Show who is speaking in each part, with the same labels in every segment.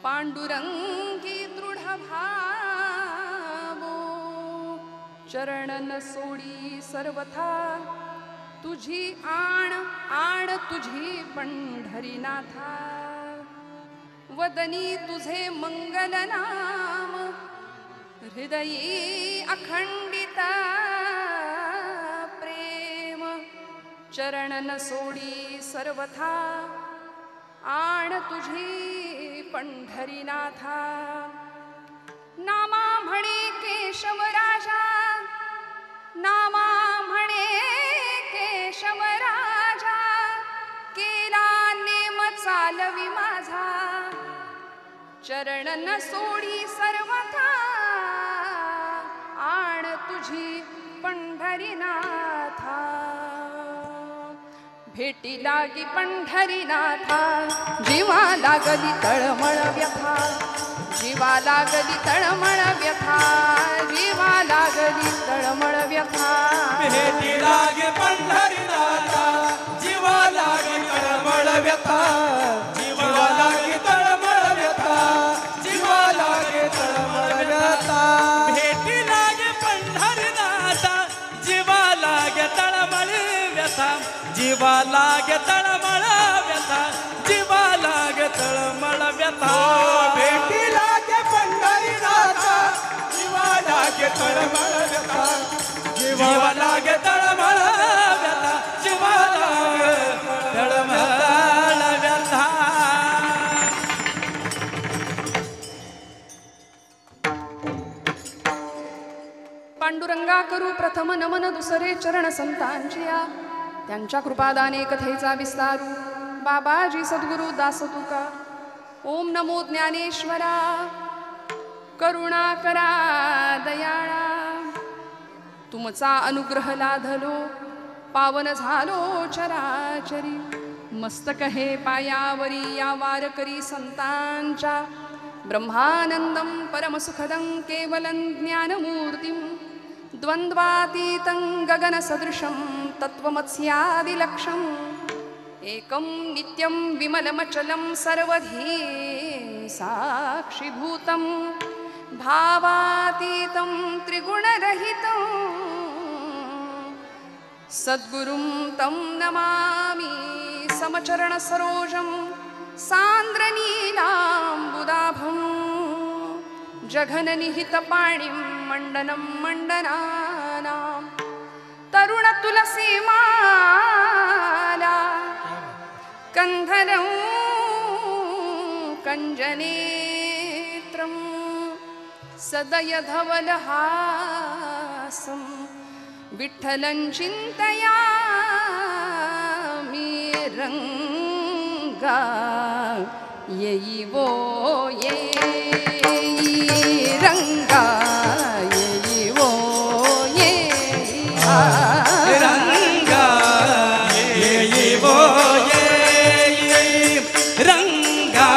Speaker 1: पांडुरंगी दृढ भावो चरणन सोडी सर्वथा तुझी आण आण तुझी पंढरीनाथा वदनी तुझे मंगल नाम हृदयी अखंडिता प्रेम चरणन सोडी सर्वथा आण तुझी पंढरीनाथा नामा म्हणे केशव राजा नामा म्हणे केशव राजा केला नेम चालवी माझा चरणन सोडी सर्वथा आण तुझी पंढरीनाथा भेटी लागी पंढरीनाथा जीवा लागली तळमळ व्यथा जीवा लागली तळमळ व्यथा जीवा लागली तळमळ व्यथा
Speaker 2: भेटी लागे पंढरीनाथा जीवा लागे तळमळ व्यथा जीवा लागे तळमळ व्यथा जीवा लागे तळमळ व्यथा भेटी लागे पंढरीनाथा जीवा लागे तळमळ व्यथा जीवा लागे तळमळ व्यथा जीवा लागे तळमळ व्यथा भेटी लागे पंढरीनाथा जीवा लागे तळमळ व्यथा जीवा लागे तळमळ व्यथा जीवा लागे तळमळ व्यथा
Speaker 1: पांडुरंगा करू प्रथम नमन दुसरे चरण संतांचिया त्यांच्या कृपादाने कथेचा विस्तारू बाबाजी सद्गुरु दास तुका ओम नमो ज्ञानेश्वरा करुणा करा दयाळा तुमचा अनुग्रह लाधलो पावन झालो चराचरी मस्तक हे पायावरी या वारकरी संतांच्या ब्रह्मानंदं परमसुखदं केवलं ज्ञानमूर्तिं द्वन्द्वातीतं गगनसदृशं तत्त्वमस्यादिलक्ष्यम् एकं नित्यं विमलमचलं सर्वधी साक्षिभूतं भावातीतं त्रिगुणरहितं सद्गुरुं तं नमामि समचरणसरोजं सान्द्रनीलाम्बुदाभं जघननिहितपाणिं मण्डनं मण्डनानां तरुणतुलसीमाला कन्धरं कञ्जनेत्रं सदयधवलहासं विठ्ठलं चिन्तयामि रङ्गा येयिवो ये रङ्गा येयिवो ये
Speaker 2: रंगा येयिवो ये रंगा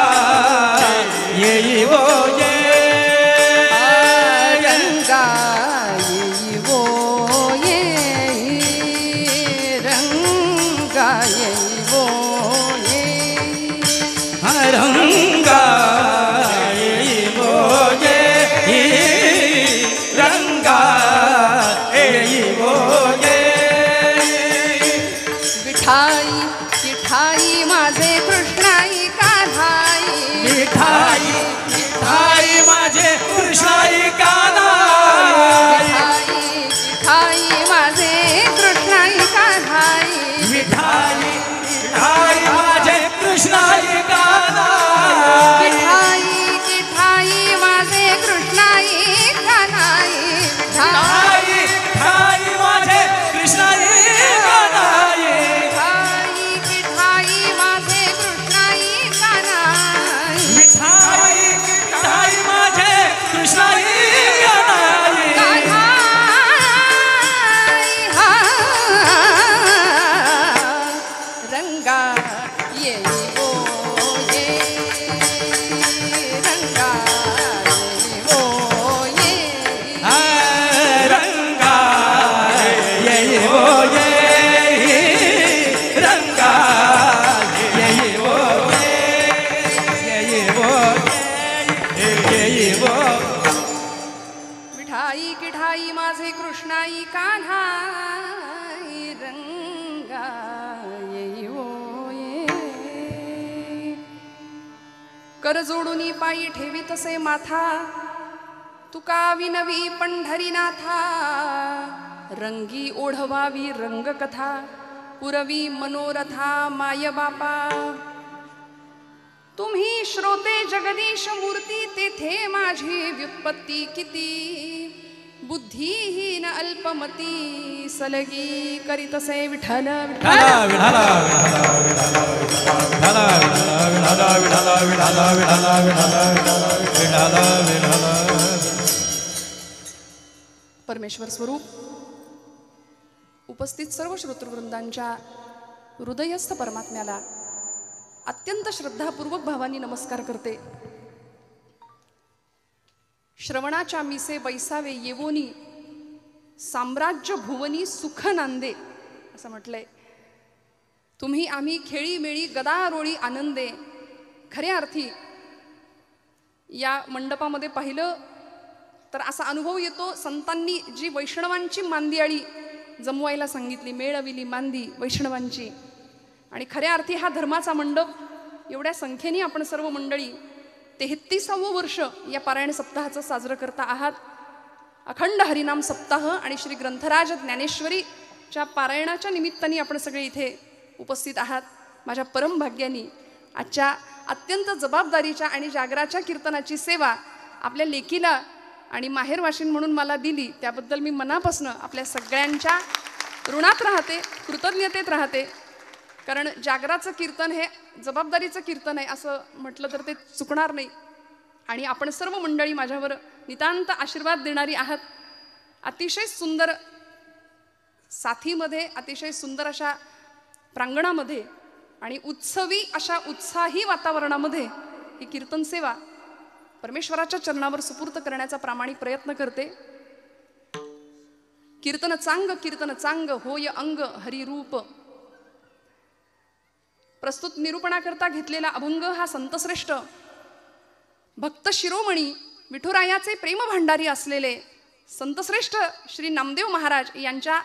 Speaker 2: येयिवो ये
Speaker 1: रंगा येयिवो ये रंगा येयिवो ये
Speaker 2: रंगा येयिवो ये
Speaker 1: ठाई की ठाई माझे कृष्णाई कान्हाई रंगा येई ओ ये कर जोडूनी पायी ठेवी तसे माथा तुका विनवी पंढरीनाथा रंगी ओढवावी रंगकथा पुरवी मनोरथा माय बापा तुम्ही श्रोते जगदीश मूर्ती तेथे माझी व्युत्पत्ती किती बुद्धिहीन अल्पमती सलगी करीतसे विठ्ठल परमेश्वर स्वरूप उपस्थित सर्व श्रोतृवृंदांच्या हृदयस्थ परमात्म्याला अत्यंत श्रद्धापूर्वक भावानी नमस्कार करते. श्रवणाच्या मिसे बैसावे येवोनी साम्राज्य भुवनी सुख नांदे असं म्हटलंय. तुम्ही आम्ही खेळी मेळी गदारोळी आनंदे. खऱ्या अर्थी या मंडपामध्ये पाहिलं तर असा अनुभव येतो संतांनी जी वैष्णवांची मांदियाळी जमवायला सांगितली, मेळविली मांदी वैष्णवांची. आणि खऱ्या अर्थी हा धर्माचा मंडप एवढ्या संख्येने आपण सर्व मंडळी 33वे वर्ष या पारायण सप्ताहाचं साजरं करता आहात. अखंड हरिनाम सप्ताह आणि श्री ग्रंथराज ज्ञानेश्वरीच्या पारायणाच्या निमित्ताने आपण सगळे इथे उपस्थित आहात. माझ्या परम भाग्यानी आजच्या अत्यंत जबाबदारीच्या आणि जागराच्या कीर्तनाची सेवा आपल्या लेकीला आणि माहेरवाशीन म्हणून मला दिली त्याबद्दल मी मनापासून आपल्या सगळ्यांच्या ऋणात राहते, कृतज्ञतेत राहते. कारण जागराचं कीर्तन हे जबाबदारीचं कीर्तन आहे असं म्हटलं तर ते चुकणार नाही. आणि आपण सर्व मंडळी माझ्यावर नितांत आशीर्वाद देणारी आहात. अतिशय सुंदर साथीमध्ये, अतिशय सुंदर अशा प्रांगणामध्ये आणि उत्सवी अशा उत्साही वातावरणामध्ये ही कीर्तन सेवा परमेश्वराच्या चरणावर सुपूर्त करण्याचा प्रामाणिक प्रयत्न करते. कीर्तन चांग होय अंग हरिरूप. प्रस्तुत निरूपणाकरता घेतलेला अभंग हा संतश्रेष्ठ भक्त शिरोमणी विठुरायाचे प्रेम भांडारी असलेले संतश्रेष्ठ श्री नामदेव महाराज यांच्या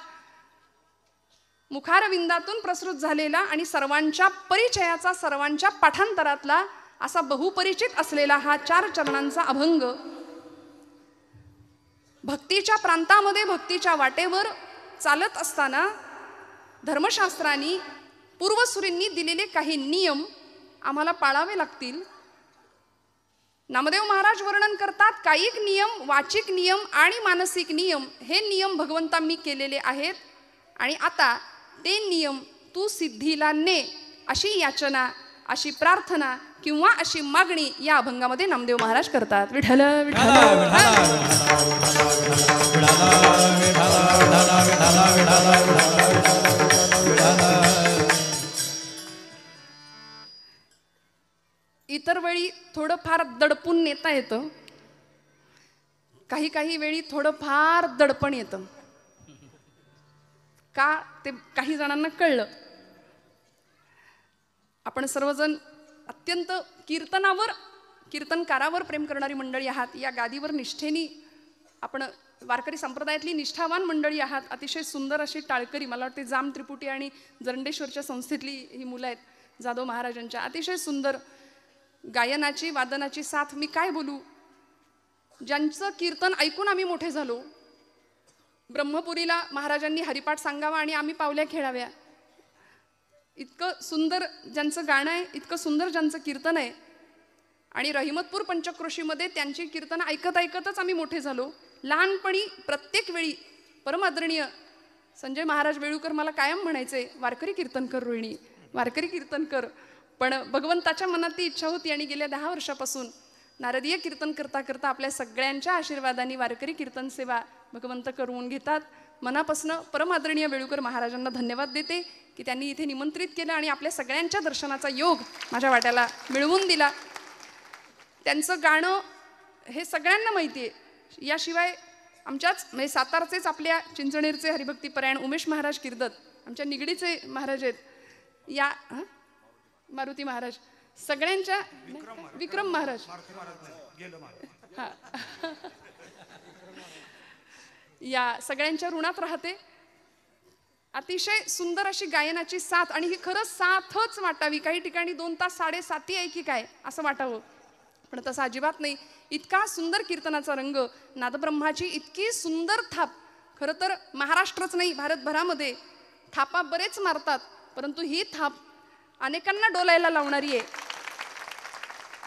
Speaker 1: मुखारविंदातून प्रसृत झालेला आणि सर्वांच्या परिचयाचा, सर्वांच्या पाठांतरातला असा बहुपरिचित असलेला हा 4 चरणांचा अभंग भक्तीच्या प्रांतामध्ये, भक्तीच्या वाटेवर चालत असताना धर्मशास्त्रांनी पूर्वसुरींनी दिलेले काही नियम आम्हाला पाळावे लागतील. नामदेव महाराज वर्णन करतात कायिक नियम, वाचिक नियम आणि मानसिक नियम. हे नियम भगवंता मी केलेले आहेत आणि आता ते नियम तू सिद्धीला ने अशी याचना, अशी प्रार्थना किंवा अशी मागणी या अभंगामध्ये नामदेव महाराज करतात. विठ्ठल विठ्ठल इतर वेळी थोडं फार दडपून नेता येतं, काही वेळी थोडं फार दडपण येतं. का ते काही जणांना कळलं. आपण सर्वजण अत्यंत कीर्तनावर, कीर्तनकारावर प्रेम करणारी मंडळी आहात. या गादीवर निष्ठेनी आपण वारकरी संप्रदायातली निष्ठावान मंडळी आहात. अतिशय सुंदर अशी टाळकरी, मला वाटते जाम त्रिपुटी आणि जरंडेश्वरच्या संस्थेतली ही मुलं आहेत जाधव महाराजांच्या. अतिशय सुंदर गायनाची, वादनाची साथ. मी काय बोलू, ज्यांचं कीर्तन ऐकून आम्ही मोठे झालो. ब्रह्मपुरीला महाराजांनी हरिपाठ सांगावा आणि आम्ही पावल्या खेळाव्या. इतकं सुंदर ज्यांचं गाणं आहे, इतकं सुंदर ज्यांचं कीर्तन आहे. आणि रहिमतपूर पंचक्रोशीमध्ये त्यांची कीर्तन ऐकत ऐकतच आम्ही मोठे झालो. लहानपणी प्रत्येक वेळी परमादरणीय संजय महाराज वेळूकर मला कायम म्हणायचे, वारकरी कीर्तन कर रोहिणी, वारकरी कीर्तन कर. पण भगवंताच्या मनात ती इच्छा होती आणि गेल्या 10 वर्षापासून नारदीय कीर्तन करता करता आपल्या सगळ्यांच्या आशीर्वादाने वारकरी कीर्तन सेवा भगवंत करून घेतात. मनापासून परमादरणीय वेळूकर महाराजांना धन्यवाद देते की त्यांनी इथे निमंत्रित केलं आणि आपल्या सगळ्यांच्या दर्शनाचा योग माझ्या वाट्याला मिळवून दिला. त्यांचं गाणं हे सगळ्यांना माहिती आहे. याशिवाय आमच्याच म्हणजे सातारचेच आपल्या चिंचणीरचे हरिभक्तीपरायण उमेश महाराज किर्दत आमच्या निगडीचे महाराज आहेत. या मारुती महाराज सगळ्यांच्या, विक्रम महाराज, या सगळ्यांच्या ऋणात राहते. अतिशय सुंदर अशी गायनाची साथ, आणि ही खरंच साथच वाटावी. काही ठिकाणी 2 तास 7:30 आहे की काय असं वाटावं, पण तसं अजिबात नाही. इतका सुंदर कीर्तनाचा रंग, नादब्रह्माची इतकी सुंदर थाप. खरं तर महाराष्ट्रच नाही, भारतभरामध्ये थापा बरेच मारतात, परंतु ही थाप अनेकांना डोलायला लावणारी आहे.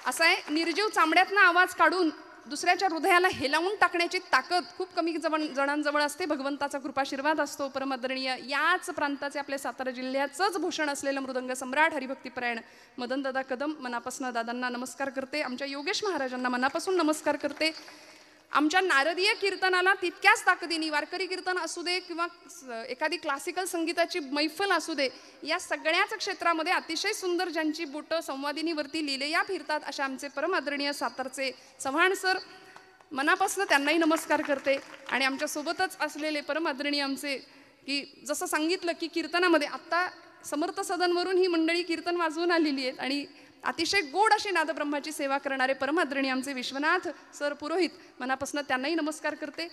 Speaker 1: असं आहे, निर्जीव चामड्यातनं आवाज काढून दुसऱ्याच्या हृदयाला हेलावून टाकण्याची ताकद खूप कमी जणांजवळ असते. भगवंताचा कृपाशीर्वाद असतो. परमादरणीय याच प्रांताचे, आपल्या सातारा जिल्ह्याचंच भूषण असलेलं मृदंग सम्राट हरिभक्तीपरायण मदनदादा कदम, मनापासून दादांना नमस्कार करते. आमच्या योगेश महाराजांना मनापासून नमस्कार करते. आमच्या नारदीय कीर्तनाला तितक्याच ताकदीने, वारकरी कीर्तन असू दे किंवा एखादी क्लासिकल संगीताची मैफल असू दे, या सगळ्याच क्षेत्रामध्ये अतिशय सुंदर ज्यांची बोटं संवादिनीवरती लिहिलेया फिरतात अशा आमचे परम आदरणीय सातारचे चव्हाण सर, मनापासून त्यांनाही नमस्कार करते. आणि आमच्या सोबतच असलेले परम आदरणीय आमचे, की जसं सांगितलं की कीर्तनामध्ये आत्ता समर्थ सदनवरून ही मंडळी कीर्तन वाजवून आलेली आहेत आणि अतिशय गोड अशी नादब्रह्माची सेवा करणारे परम आदरणीय आमचे विश्वनाथ सर पुरोहित, मनापासून त्यांनाही नमस्कार करते.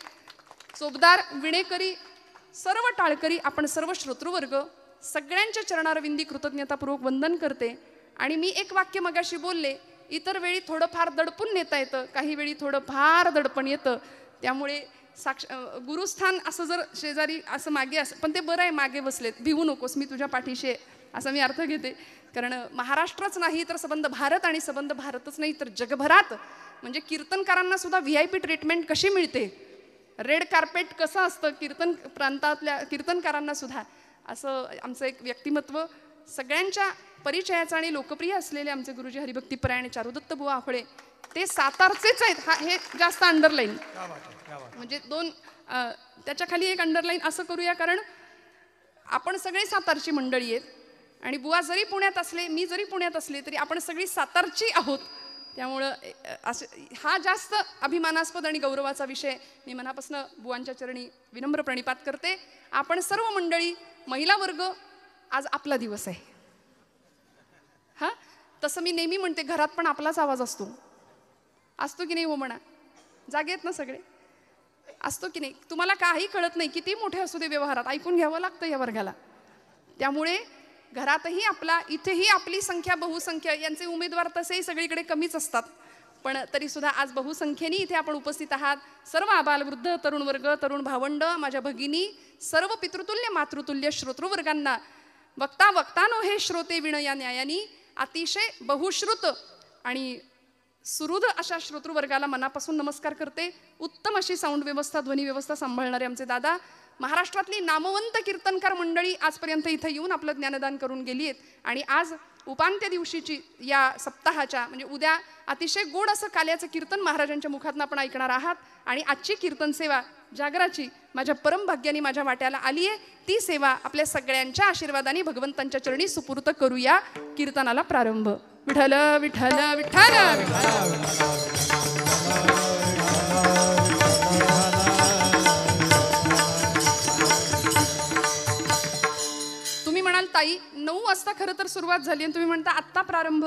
Speaker 1: चोपदार, विणेकरी, सर्व टाळकरी, आपण सर्व श्रोतृवर्ग सगळ्यांच्या चरणारविंदी कृतज्ञतापूर्वक वंदन करते. आणि मी एक वाक्य मगाशी बोलले, इतर वेळी थोडं फार दडपून नेता येतं, काही वेळी थोडं फार दडपण येतं. त्यामुळे गुरुस्थान असं जर शेजारी असं मागे असं, पण ते बरं आहे मागे बसलेत, भिवू नकोस, मी तुझ्या पाठीशी आहे असा मी अर्थ घेते. कारण महाराष्ट्रच नाही तर सबंध भारत, आणि सबंध भारतच नाही तर जगभरात म्हणजे कीर्तनकारांना सुद्धा VIP ट्रीटमेंट कशी मिळते, रेड कार्पेट कसं असतं कीर्तन प्रांतातल्या कीर्तनकारांना सुद्धा, असं आमचं एक व्यक्तिमत्व सगळ्यांच्या परिचयाचं आणि लोकप्रिय असलेले आमचे गुरुजी हरिभक्तीपरायण चारुदत्त बुवा आफळे, ते सातारचेच आहेत. हे जास्त अंडरलाईन, म्हणजे 2 त्याच्या खाली एक अंडरलाईन असं करूया, कारण आपण सगळे सातारची मंडळी आहेत. आणि बुवा जरी पुण्यात असले, मी जरी पुण्यात असले, तरी आपण सगळी सातारची आहोत. त्यामुळं हा जास्त अभिमानास्पद आणि गौरवाचा विषय. मी मनापासून बुवांच्या चरणी विनम्र प्रणिपात करते. आपण सर्व मंडळी, महिला वर्ग, आज आपला दिवस आहे. हा, तसं मी नेहमी म्हणते, घरात पण आपलाच आवाज असतो की नाही हो म्हणा, जागे आहेत ना सगळे, असतो की नाही. तुम्हाला काही कळत नाही, किती मोठे असू दे व्यवहारात ऐकून घ्यावं लागतं या वर्गाला. त्यामुळे घरातही आपला, इथेही आपली संख्या बहुसंख्य, यांचे उमेदवार तसेही सगळीकडे कमीच असतात, पण तरी सुद्धा आज बहुसंख्येने इथे आपण उपस्थित आहात. सर्व आबाल वृद्ध, तरुण वर्ग, तरुण भावंड, माझ्या भगिनी, सर्व पितृतुल्य मातृतुल्य श्रोतृवर्गांना, वक्ता वक्तानो हे श्रोते विण या न्यायानी, अतिशय बहुश्रुत आणि सुहृद अशा श्रोतृवर्गाला मनापासून नमस्कार करते. उत्तम अशी साऊंड व्यवस्था, ध्वनी व्यवस्था सांभाळणारे आमचे दादा, महाराष्ट्रातली नामवंत कीर्तनकार मंडळी आजपर्यंत इथं येऊन आपलं ज्ञानदान करून गेली आहेत. आणि आज उपांत्य दिवशीची या सप्ताहाच्या, म्हणजे उद्या अतिशय गोड असं काल्याचं कीर्तन महाराजांच्या मुखातून आपण ऐकणार आहात. आणि आजची कीर्तन सेवा जागराची माझ्या परम भाग्याने माझ्या वाट्याला आली आहे. ती सेवा आपल्या सगळ्यांच्या आशीर्वादाने भगवंतांच्या चरणी सुपूर्त करूया. कीर्तनाला प्रारंभ. विठ्ठल विठ्ठल विठ्ठल ताई 9 वाजता खरं तर सुरुवात झाली आणि तुम्ही म्हणता आत्ता प्रारंभ.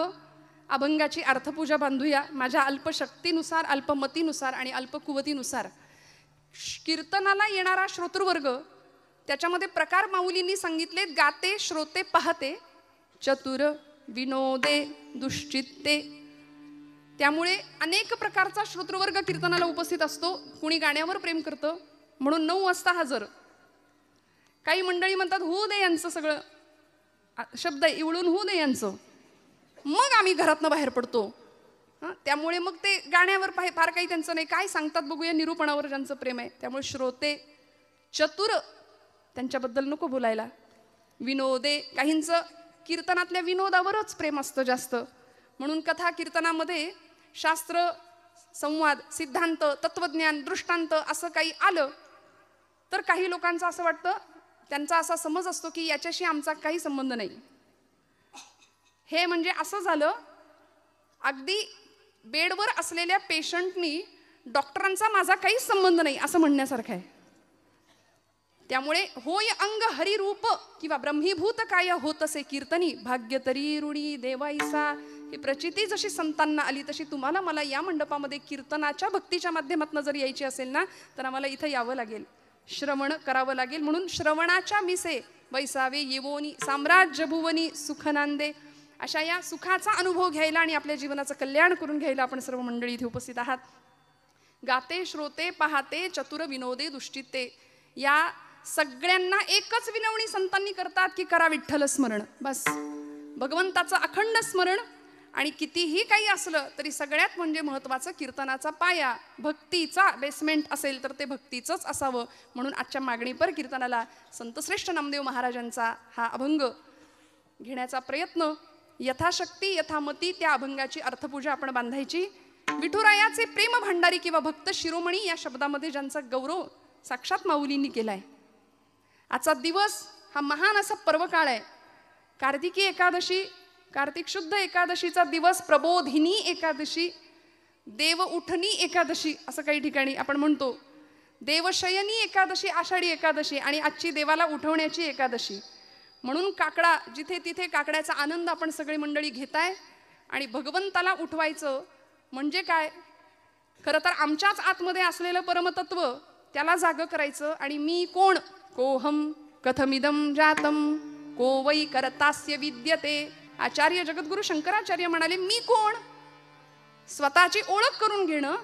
Speaker 1: अभंगाची अर्थपूजा बांधूया. माझ्या अल्पशक्तीनुसार, अल्पमतीनुसार आणि अल्पकुवतीनुसार कीर्तनाला येणारा श्रोतृवर्ग, त्याच्यामध्ये प्रकार माऊलींनी सांगितलेत: गाते, श्रोते, पाहते, चतुर, विनोदे, दुश्चित्ते. त्यामुळे अनेक प्रकारचा श्रोतृवर्ग कीर्तनाला उपस्थित असतो. कुणी गाण्यावर प्रेम करतं म्हणून 9 वाजता हजर. काही मंडळी म्हणतात होऊ दे यांचं सगळं, शब्द इवळून होऊ दे यांचं, मग आम्ही घरातनं बाहेर पडतो. त्यामुळे मग ते गाण्यावर फार काही त्यांचं नाही. काय सांगतात बघूया, निरूपणावर ज्यांचं प्रेम आहे. त्यामुळे श्रोते, चतुर, त्यांच्याबद्दल नको बोलायला. विनोदे, काहींचं कीर्तनातल्या विनोदावरच प्रेम असतं जास्त, म्हणून कथा कीर्तनामध्ये शास्त्र, संवाद, सिद्धांत, तत्वज्ञान, दृष्टांत असं काही आलं तर काही लोकांचं असं वाटतं, त्यांचा असा समज असतो की याच्याशी आमचा काही संबंध नाही. हे म्हणजे असं झालं, अगदी बेडवर असलेल्या पेशंटनी डॉक्टरांचा माझा काहीच संबंध नाही असं म्हणण्यासारखं आहे. त्यामुळे होय अंग हरिरूप किंवा ब्रह्मीभूत काय होतसे कीर्तनी, भाग्य तरी ऋणी देवाईसा. ही प्रचिती जशी संतांना आली तशी तुम्हाला मला या मंडपामध्ये कीर्तनाच्या भक्तीच्या माध्यमातून जर यायची असेल ना, तर आम्हाला इथं यावं लागेल. श्रवण करावं लागेल. म्हणून श्रवणाच्या मिसे वैसावे येवोनी साम्राज्य भुवनी सुख नांदे, अशा या सुखाचा अनुभव घ्यायला आणि आपल्या जीवनाचं कल्याण करून घ्यायला आपण सर्व मंडळी इथे उपस्थित आहात. गाते श्रोते पाहते चतुर विनोदे दुष्टिते, या सगळ्यांना एकच विनवणी संतांनी करतात की करा विठ्ठल स्मरण. बस भगवंताचं अखंड स्मरण. आणि कितीही काही असलं तरी सगळ्यात म्हणजे महत्त्वाचं कीर्तनाचा पाया, भक्तीचा बेसमेंट असेल तर ते भक्तीचंच असावं. म्हणून आजच्या मागणीपर कीर्तनाला संतश्रेष्ठ नामदेव महाराजांचा हा अभंग घेण्याचा प्रयत्न, यथाशक्ती यथामती त्या अभंगाची अर्थपूजा आपण बांधायची. विठुरायाचे प्रेम भांडारी किंवा भक्त शिरोमणी या शब्दामध्ये ज्यांचा गौरव साक्षात माऊलींनी केलाय. आजचा दिवस हा महान असा पर्वकाळ आहे. कार्तिकी एकादशी, कार्तिक शुद्ध एकादशीचा दिवस, प्रबोधिनी एकादशी, देव उठणी एकादशी असं काही ठिकाणी आपण म्हणतो, देवशयनी एकादशी, आषाढी एकादशी आणि आजची देवाला उठवण्याची एकादशी. म्हणून काकडा, जिथे तिथे काकड्याचा आनंद आपण सगळी मंडळी घेताय. आणि भगवंताला उठवायचं म्हणजे काय, खरं तर आमच्याच आतमध्ये असलेलं परमतत्व त्याला जाग करायचं. आणि मी कोण, कोहम कथमिदम जातम को वै करतास्य विद्यते. आचार्य जगद्गुरु शंकराचार्य म्हणाले, मी कोण, स्वतःची ओळख करून घेणं,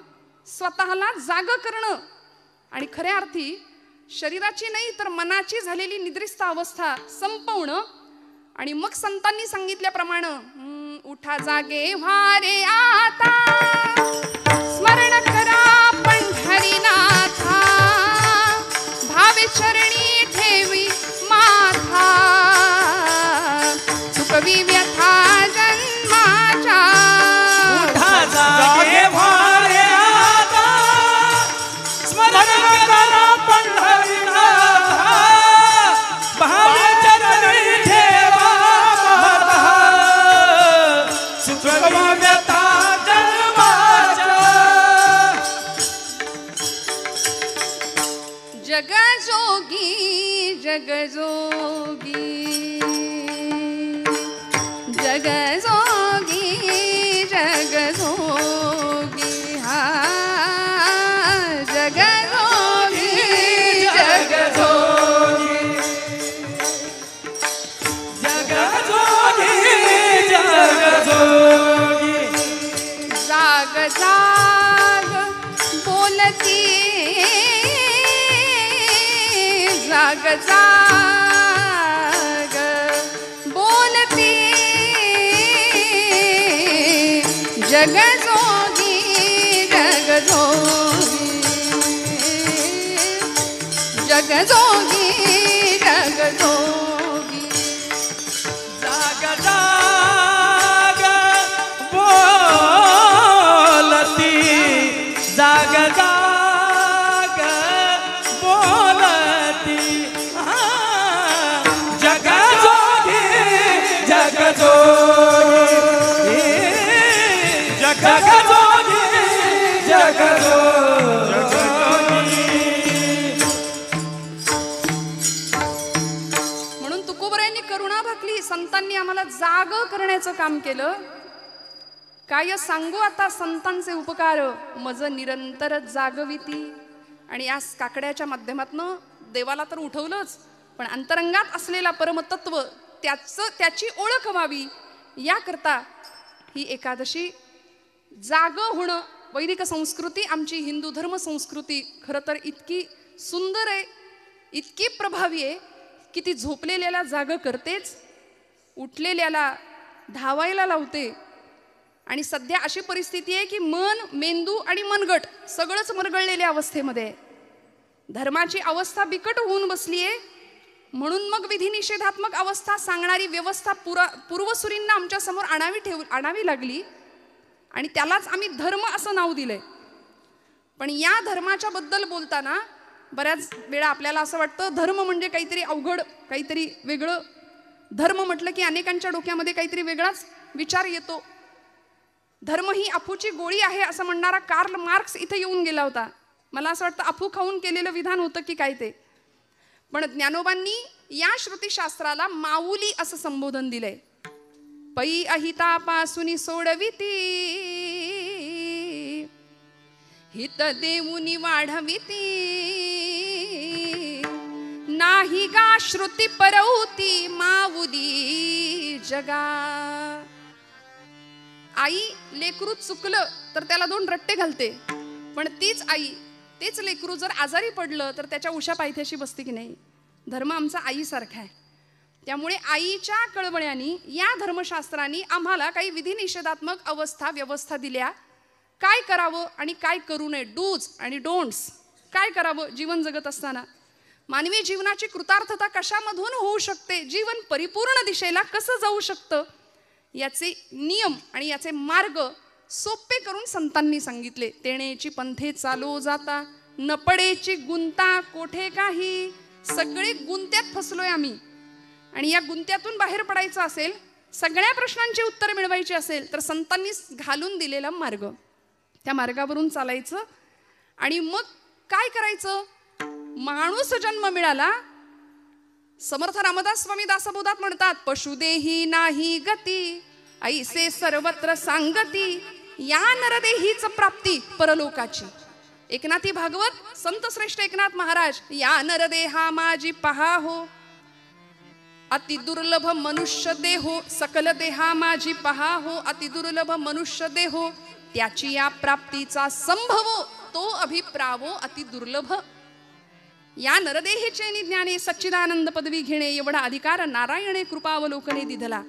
Speaker 1: स्वतःला जाग करणं आणि खऱ्या अर्थी शरीराची नाही तर मनाची झालेली निद्रिस्त अवस्था संपवणं. आणि मग संतांनी सांगितल्याप्रमाणे उठा जागे व्हारे आता, स्मरण करा पंढरीनाथा, भावे चरणी ठेवी माथा, चुकवी व्यथा जन्माच्या.
Speaker 2: उठा जागे व्हारे आता, स्मरण करा पंढरीनाथा, भावे चरणी ठेवा माथा, चुकवी व्यथा जन्माच्या.
Speaker 1: जगजोगी जगजोगी जगजोगी जगजोगी, हा जगजोगी जगजोगी,
Speaker 2: जगजोगी जगजोगी.
Speaker 1: जाग जाग बोलती, जाग जाग बोलती, जगजोगी जगजोगी, जगजोगी जगजोगी.
Speaker 2: जाग जाग बोलती, जाग जाग बोलती, जगजोगी जगजोगी, जगजोगी जगजोगी.
Speaker 1: म्हणून तुकोबरायांनी करुणा भाकली, संतांनी आम्हाला जाग करण्याचं काम केलं. काय सांगू आता संतांचे उपकार, मज निरंतर जागविती. आणि या काकड्याच्या माध्यमातनं देवाला तर उठवलंच, पण अंतरंगात असलेला परमतत्व त्याची ओळख व्हावी याकरता ही एकादशी. जाग होणं, वैदिक संस्कृती, आमची हिंदू धर्म संस्कृती खरं तर इतकी सुंदर आहे, इतकी प्रभावी आहे की ती झोपलेल्याला जाग करतेच, उठलेल्याला धावायला लावते. आणि सध्या अशी परिस्थिती आहे की मन, मेंदू आणि मनगट सगळंच मरगळलेल्या अवस्थेमध्ये आहे. धर्माची अवस्था बिकट होऊन बसली आहे. म्हणून मग विधिनिषेधात्मक अवस्था सांगणारी व्यवस्था पूर्वसुरींना आमच्या समोर आणावी लागली. आणि त्यालाच आम्ही धर्म असं नाव दिलंय. पण या धर्माच्या बद्दल बोलताना बऱ्याच वेळा आपल्याला असं वाटतं धर्म म्हणजे काहीतरी अवघड, काहीतरी वेगळं. धर्म म्हटलं की अनेकांच्या डोक्यामध्ये काहीतरी वेगळाच विचार येतो. धर्म ही अफूची गोळी आहे असं म्हणणारा कार्ल मार्क्स इथे येऊन गेला होता. मला असं वाटतं अफू खाऊन केलेलं विधान होतं की काय ते. पण ज्ञानोबांनी या श्रुतीशास्त्राला माऊली असं संबोधन दिलंय. पै अहितापासून सोडविती, हित देऊनी वाढविती, नाही गा श्रुती परवती माऊली जगा. आई लेकरू चुकलं तर त्याला 2 रट्टे घालते, पण तीच आई तेच लेकरू जर आजारी पडलं तर त्याच्या उशा पायथ्याशी बसते की नाही. धर्म आमचा आईसारखा आहे. त्यामुळे आईच्या कळवळ्यांनी या धर्मशास्त्रांनी आम्हाला काही विधिनिषेधात्मक अवस्था व्यवस्था दिल्या. काय करावं आणि काय करू नये, डूज आणि डोंट्स. काय करावं जीवन जगत असताना, मानवी जीवनाची कृतार्थता कशामधून होऊ शकते, जीवन परिपूर्ण दिशेला कसं जाऊ शकतं, याचे नियम आणि याचे मार्ग सोपे करून संतांनी सांगितले. तेणेची पंथे चालो जाता न पडेची गुंता कोठे काही. सगळे गुंत्यात फसलोय आम्ही आणि या गुंत्यातून बाहेर पडायचं असेल, सगळ्या प्रश्नांची उत्तर मिळवायची असेल तर संतांनी घालून दिलेला मार्ग, त्या मार्गावरून चालायचं. आणि मग काय करायचं, माणूस जन्म मिळाला. समर्थ रामदास स्वामी दासबोधात म्हणतात, पशुदेही नाही गती ऐसे सर्वत्र सांगती, या नरदेहीच प्राप्ती परलोकाची. एकनाथी भागवत संत श्रेष्ठ एकनाथ महाराज, या नरदेहा माझी पहा हो, अति दुर्लभ मनुष्य देहो, सकल देहा माझी पहा हो, अति दुर्लभ मनुष्य देहो, त्याची या प्राप्तीचा संभव तो अभिप्रावो अति दुर्लभ. या नरदेहेचे ज्ञाने सच्चिदानंद पदवी घेणे एवढा अधिकार नारायणे कृपावलोकने दिधला.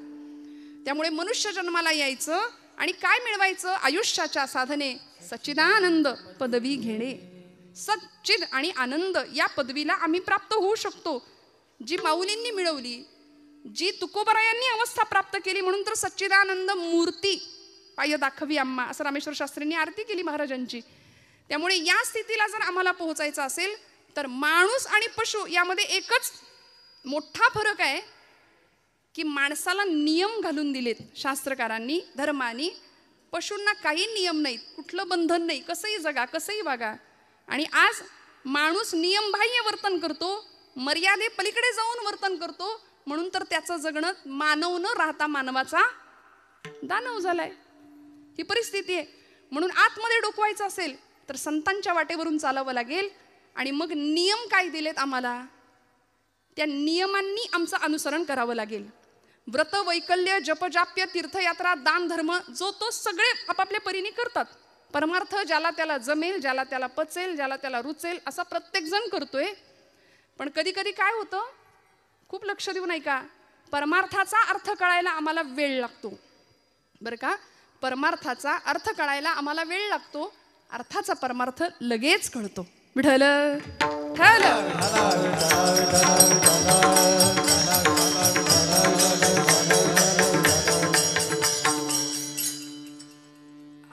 Speaker 1: त्यामुळे मनुष्य जन्माला यायचं आणि काय मिळवायचं, आयुष्याच्या साधने सच्चिदानंद पदवी घेणे. सच्चिद आणि आनंद या पदवीला आम्ही प्राप्त होऊ शकतो, जी माऊलींनी मिळवली, जी तुकोबरायांनी अवस्था प्राप्त केली. म्हणून तर सच्चिदानंद मूर्ती पाय दाखवी आम्हा, असं रामेश्वर शास्त्रींनी आरती केली महाराजांची. त्यामुळे या स्थितीला जर आम्हाला पोहोचायचं असेल तर माणूस आणि पशु यामध्ये एकच मोठा फरक आहे की माणसाला नियम घालून दिलेत शास्त्रकारांनी, धर्मानी. पशूंना काही नियम नाहीत, कुठलं बंधन नाही, कसंही जगा कसंही वागा. आणि आज माणूस नियमबाह्य वर्तन करतो, मर्यादे पलीकडे जाऊन वर्तन करतो. म्हणून तर त्याचं जगणं मानव न राहता मानवाचा दानव झालाय. ही परिस्थिती आहे. म्हणून आतमध्ये डोकवायचं असेल तर संतांच्या वाटेवरून चालावं लागेल. आणि मग नियम काय दिलेत आम्हाला, त्या नियमांनी आमचं अनुसरण करावं लागेल. व्रत वैकल्य जपजाप्य तीर्थयात्रा दान धर्म जो तो सगळे आपापल्या परीने करतात. परमार्थ ज्याला त्याला जमेल, ज्याला त्याला पचेल, ज्याला त्याला रुचेल असा प्रत्येक जण करतोय. पण कधी कधी काय होतं, खूप लक्ष देऊ नाही का, परमार्थाचा अर्थ कळायला आम्हाला वेळ लागतो बरं का. परमार्थाचा अर्थ कळायला आम्हाला वेळ लागतो, अर्थाचा परमार्थ लगेच कळतो. विठ्ठल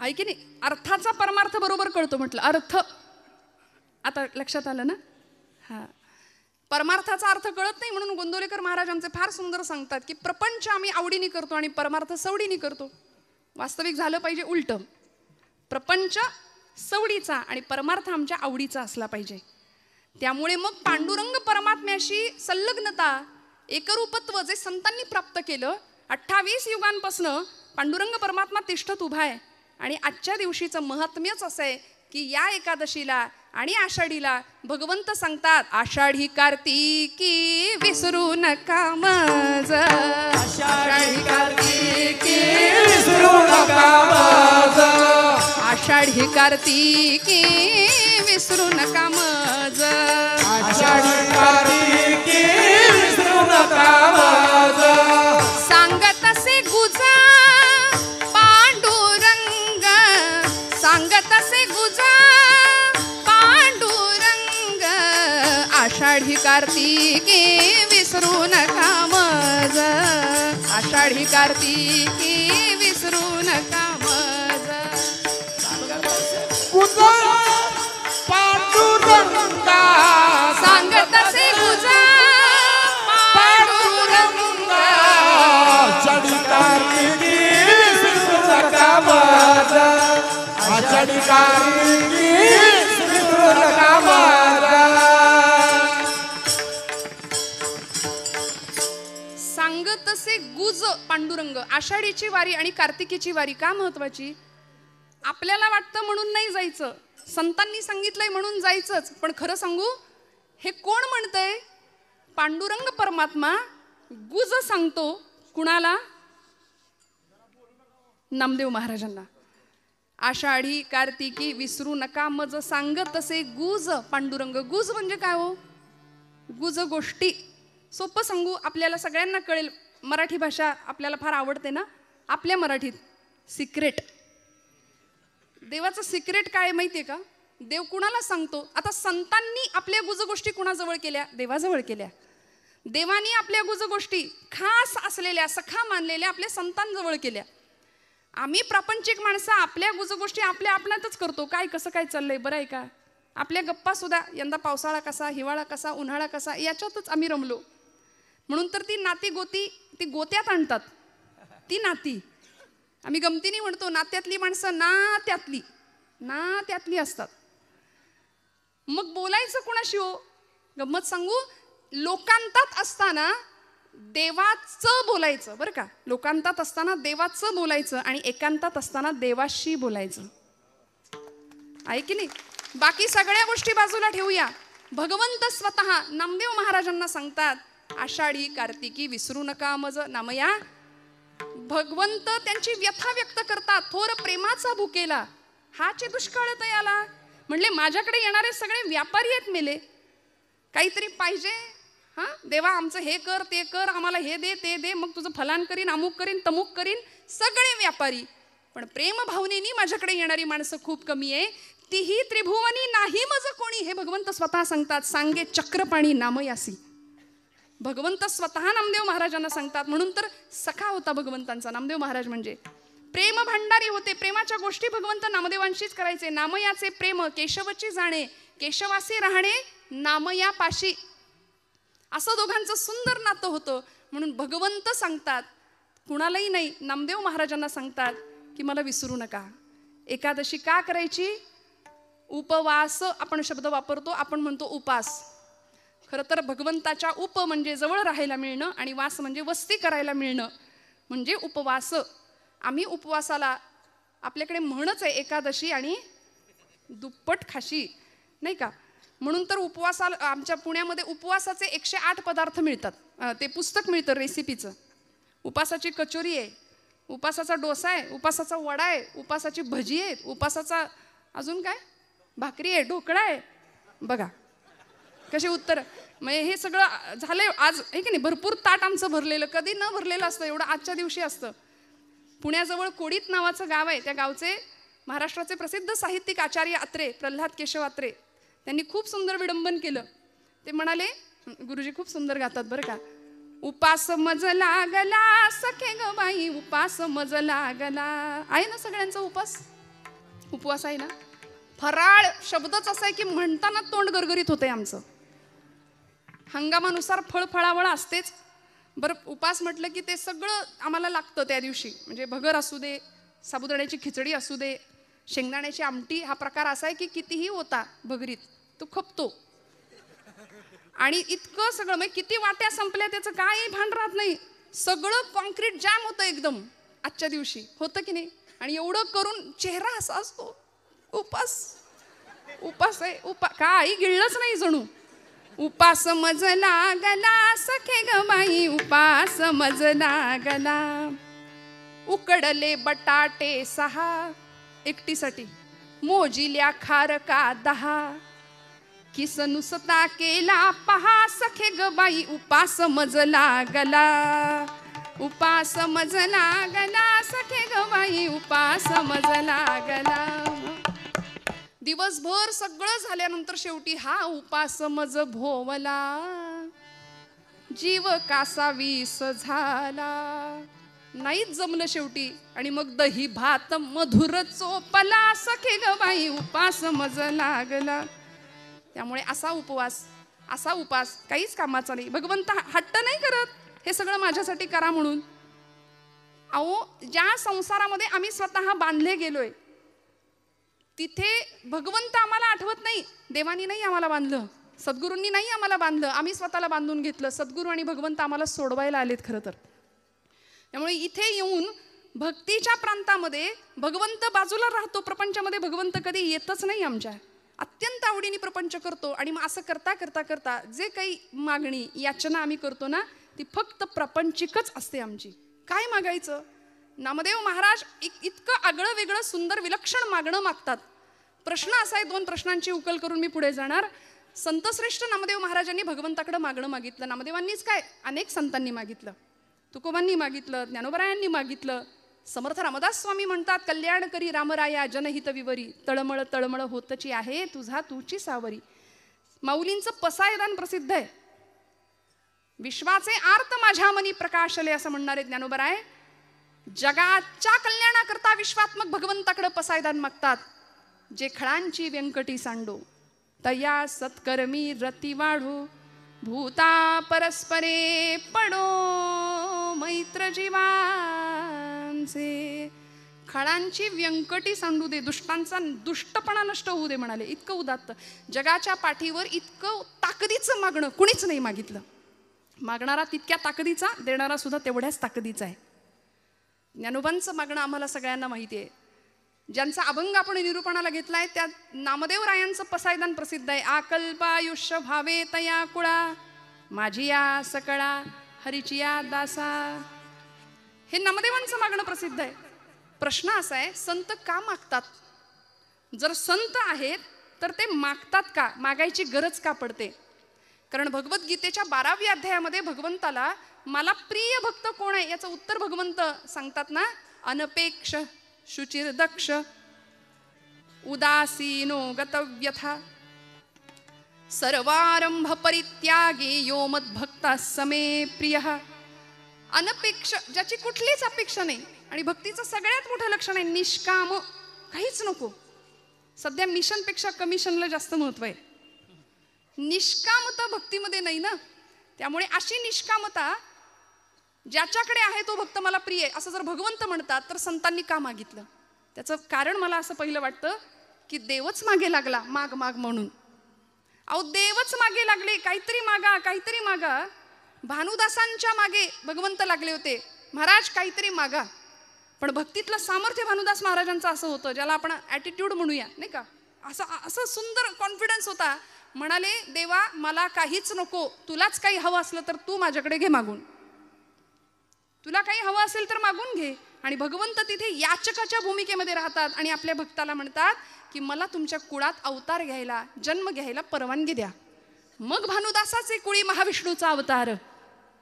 Speaker 1: ऐकी नाही, अर्थाचा परमार्थ बरोबर कळतो म्हटलं. अर्थ आता लक्षात आलं ना. हा, परमार्थाचा अर्थ कळत नाही म्हणून गोंदवलेकर महाराज आमचे फार सुंदर सांगतात की प्रपंच आम्ही आवडीने करतो आणि परमार्थ सवडीने करतो. वास्तविक झालं पाहिजे उलट, प्रपंच सवडीचा आणि परमार्थ आमच्या आवडीचा असला पाहिजे. त्यामुळे मग पांडुरंग परमात्म्याशी संलग्नता, एकरूपत्व जे संतांनी प्राप्त केलं, 28 युगांपासनं पांडुरंग परमात्मा तिष्ठत उभा आहे. आणि आजच्या दिवशीचं महात्म्यच असं आहे की या एकादशीला आणि आषाढीला भगवंत सांगतात, आषाढी कार्तिकी विसरू नका मज, आषाढी कार्तिकी विसरू नका मज, आषाढी कार्तिकी विसरू नका मज, आषाढी कार्तिकी विसरू नका मज. सांगत असे गुजा पांडुरंग, सांगत असे गुजा पांडुरंग, आषाढी कार्तिकी विसरू नका मज, आषाढी कार्तिकी विसरू नका मज.
Speaker 2: पांडुरंगा
Speaker 1: सांगत असे गुजा पांडुरंग,
Speaker 2: आषाढी कार्तिकी विसरू नका मज, आषाढी कार्तिकी विसरू नका मज.
Speaker 1: सांगत असे गुज पांडुरंग. आषाढीची वारी आणि कार्तिकीची वारी का महत्वाची? आपल्याला वाटतं म्हणून नाही जायचं, संतांनी सांगितलंय म्हणून जायचंच. पण खरं सांगू, हे कोण म्हणतंय? पांडुरंग परमात्मा गुज सांगतो कुणाला? नामदेव महाराजांना. आषाढी कार्तिकी विसरू नका मज सांग तसे गुज पांडुरंग. गुज म्हणजे काय हो? गुज गोष्टी. सोपं सांगू, आपल्याला सगळ्यांना कळेल. मराठी भाषा आपल्याला फार आवडते ना. आपल्या मराठीत सिक्रेट. देवाचं सिक्रेट काय माहितीये का? देव कुणाला सांगतो? आता संतांनी आपल्या गुज गोष्टी कुणाजवळ केल्या? देवाजवळ केल्या. देवानी आपल्या गुज गोष्टी खास असलेल्या सखा मानलेल्या आपल्या संतांजवळ केल्या. आम्ही प्रापंचिक माणसं आपल्या गुज गोष्टी आपल्या आपणातच करतो. काय कसं काय चाललंय, बरं आहे का? आपल्या गप्पा सुद्धा यंदा पावसाळा कसा, हिवाळा कसा, उन्हाळा कसा, याच्यातच आम्ही रमलो. म्हणून तर ती नाती गोती ती गोत्यात आणतात. ती नाती आम्ही गमतीने म्हणतो, नात्यातली माणसं नात्यातली असतात. मग बोलायचं कुणाशी हो? गंमत सांगू, लोकांतात असताना देवाचं बोलायचं बरं का. लोकांतात असताना देवाचं बोलायचं आणि एकांतात असताना देवाशी बोलायचं. आहे की नाही? बाकी सगळ्या गोष्टी बाजूला ठेवूया. भगवंत स्वतः नामदेव महाराजांना सांगतात, आषाढी कार्तिकी विसरू नका मज नामया. भगवंत त्यांची व्यथा व्यक्त करतात. थोर प्रेमाचा भुकेला हाचे दुष्काळ तयाला. म्हणले माझ्याकडे येणारे सगळे व्यापारी आहेत मेले. काहीतरी पाहिजे. हा देवा, आमचं हे कर ते कर, आम्हाला हे दे ते दे, मग तुझं फलान करीन, अमुक करीन, तमुक करीन. सगळे व्यापारी. पण प्रेम भावनेनी माझ्याकडे येणारी माणसं खूप कमी आहे. तीही त्रिभुवनी नाही मज कोणी. हे भगवंत स्वतः सांगतात. सांगे चक्रपाणी नामयासी. भगवंत स्वतः नामदेव महाराजांना सांगतात. म्हणून तर सखा होता भगवंतांचा नामदेव महाराज. म्हणजे प्रेम भांडारी होते. प्रेमाच्या गोष्टी भगवंत नामदेवांशीच करायचे. नामयाचे प्रेम केशवची जाणे, केशवासी राहणे नामया पाशी. असं दोघांचं सुंदर नातं होतं. म्हणून भगवंत सांगतात कुणालाही नाही, नामदेव महाराजांना सांगतात की मला विसरू नका. एकादशी का करायची? उपवास आपण शब्द वापरतो, आपण म्हणतो उपास. खरं तर भगवंताच्या उप म्हणजे जवळ राहायला मिळणं आणि वास म्हणजे वस्ती करायला मिळणं म्हणजे उपवास. आम्ही उपवासाला आपल्याकडे म्हणच आहे एकादशी आणि दुप्पट खाशी, नाही का? म्हणून तर उपवासाला आमच्या पुण्यामध्ये उपवासाचे 108 पदार्थ मिळतात. ते पुस्तक मिळतं रेसिपीचं. उपासाची कचोरी आहे, उपासाचा डोसा आहे, उपासाचा वडा आहे, उपासाची भजी आहे, उपासाचा अजून काय भाकरी आहे, ढोकळा आहे. बघा कसे उत्तर. म्हणजे हे सगळं झालंय आज, आहे की नाही? भरपूर ताट आमचं भरलेलं. कधी न भरलेलं असतं एवढं आजच्या दिवशी असतं. पुण्याजवळ कोडीत नावाचं गाव आहे. त्या गावचे महाराष्ट्राचे प्रसिद्ध साहित्यिक आचार्य अत्रे, प्रल्हाद केशव अत्रे, त्यांनी खूप सुंदर विडंबन केलं. ते म्हणाले, गुरुजी खूप सुंदर गातात बरं का. उपास मज लागला सखे ग बाई, उपास मज लागला. आहे ना सगळ्यांचा उपास? उपवास आहे ना? फराळ शब्दच असा आहे की म्हणताना तोंड गरगरीत होते आमचं. हंगामानुसार फळफळावळ असतेच. बरं, उपास म्हटलं की ते सगळं आम्हाला लागतं त्या दिवशी. म्हणजे भगर असू दे, साबुदाण्याची खिचडी असू दे, शेंगदाण्याची आमटी. हा प्रकार असा आहे की कितीही होता भगरीत तो खपतो. आणि इतकं सगळं म्हणजे किती वाट्या संपल्या त्याचं काही भान राहत नाही. सगळं कॉन्क्रीट जाम होतं एकदम आजच्या दिवशी, होतं की नाही? आणि एवढं करून चेहरा असा असतो. उपास आहे. काही गिळलंच नाही जणू. उपास मज लागला सखे ग बाई, उपास मज लागला. उकडले बटाटे 6 एकटीसाठी, मोजिल्या खारका 10. किस नुसता केला पहा सखे ग बाई, उपास मज लागला. उपास मज लागला सखे ग बाई, उपास मज लागला. दिवसभर सगळं झाल्यानंतर शेवटी हा उपास मज भोवला. जीव कासा विष झाला. नाहीच जमलं शेवटी. आणि मग दही भात मधुर चोपला सखे ग बाई, उपास मज लागला. त्यामुळे असा उपास काहीच कामाचा नाही. भगवंत हट्ट नाही करत हे सगळं माझ्यासाठी करा म्हणून. अहो, ज्या संसारामध्ये आम्ही स्वतः बांधले गेलोय तिथे भगवंत आम्हाला आठवत नाही. देवानी नाही आम्हाला बांधलं, सद्गुरूंनी नाही आम्हाला बांधलं, आम्ही स्वतःला बांधून घेतलं. सद्गुरू आणि भगवंत आम्हाला सोडवायला आलेत खरं तर. त्यामुळे इथे येऊन भक्तीच्या प्रांतामध्ये भगवंत बाजूला राहतो. प्रपंचामध्ये भगवंत कधी येतच नाही आमच्या. अत्यंत आवडीने प्रपंच करतो आणि मग असं करता करता करता जे काही मागणी याचना आम्ही करतो ना ती फक्त प्रापंचिकच असते आमची. काय मागायचं? नामदेव महाराज इतकं आगळं वेगळं सुंदर विलक्षण मागणं मागतात. प्रश्न असा आहे, 2 प्रश्नांची उकल करून मी पुढे जाणार. संतश्रेष्ठ नामदेव महाराजांनी भगवंताकडे मागणं मागितलं. नामदेवांनीच काय, अनेक संतांनी मागितलं. तुकोबांनी मागितलं, ज्ञानोबरायांनी मागितलं. समर्थ रामदास स्वामी म्हणतात, कल्याण करी रामराया जनहित विवरी, तळमळ तळमळ होतची आहे तुझा तूची सावरी. माऊलींचं पसायदान प्रसिद्ध आहे. विश्वाचे आर्त माझ्या मनी प्रकाशले असं म्हणणारे ज्ञानोबराय जगाच्या कल्याणाकरता विश्वात्मक भगवंताकडे पसायदान मागतात. जे खळांची व्यंकटी सांडो तया सत्कर्मी रती वाढो, भूता परस्परे पडो मैत्र जीवांचे. खळांची व्यंकटी सांडू दे, दुष्टांचा दुष्टपणा नष्ट होऊ दे म्हणाले. इतकं उदात्त. जगाच्या पाठीवर इतकं ताकदीचं मागणं कुणीच नाही मागितलं. मागणारा तितक्या ताकदीचा, देणारा सुद्धा तेवढ्याच ताकदीचा आहे. ज्ञानोबांचं मागणं आम्हाला सगळ्यांना माहिती आहे. ज्यांचा अभंग आपण निरूपणाला घेतलाय त्या नामदेव रायांचं पसायदान प्रसिद्ध आहे. आकल्पायुष्य भावे तया कुळा, माझिया सकळा हरिचिया दासा. हे नामदेवांचं मागणं प्रसिद्ध आहे. प्रश्न असा आहे, संत का मागतात? जर संत आहेत तर ते मागतात का? मागायची गरज का पडते? कारण भगवद्गीतेच्या 12व्या अध्यायामध्ये भगवंताला मला प्रिय भक्त कोण आहे याचं उत्तर भगवंत सांगतात ना. अनपेक्ष शुचिर दक्ष उदासीनो गतव्यथा सर्वारंभ परित्यागी यो मद्भक्ता समे प्रिय. अनपेक्ष, ज्याची कुठलीच अपेक्षा नाही. आणि भक्तीचं सगळ्यात मोठं लक्षण आहे निष्काम, काहीच नको. सध्या मिशनपेक्षा कमिशनला जास्त महत्व आहे. निष्कामता भक्तीमध्ये नाही ना. त्यामुळे अशी निष्कामता ज्याच्याकडे आहे तो भक्त मला प्रिय आहे असं जर भगवंत म्हणतात तर संतांनी का मागितलं? त्याचं कारण मला असं पहिलं वाटतं की देवच मागे लागला माग माग म्हणून. अहो देवच मागे लागले, काहीतरी मागा काहीतरी मागा. भानुदासांच्या मागे भगवंत लागले होते, महाराज काहीतरी मागा. पण भक्तीतलं सामर्थ्य भानुदास महाराजांचं असं होतं, ज्याला आपण ॲटिट्यूड म्हणूया नाही का, असं सुंदर कॉन्फिडन्स होता. म्हणाले देवा मला काहीच नको, तुलाच काही हवं असलं तर तू माझ्याकडे घे मागून, तुला काही हवं असेल तर मागून घे. आणि भगवंत तिथे याचकाच्या भूमिकेमध्ये राहतात आणि आपल्या भक्ताला म्हणतात की मला तुमच्या कुळात अवतार घ्यायला, जन्म घ्यायला परवानगी द्या. मग भानुदासाचे कुळी महाविष्णूचा अवतार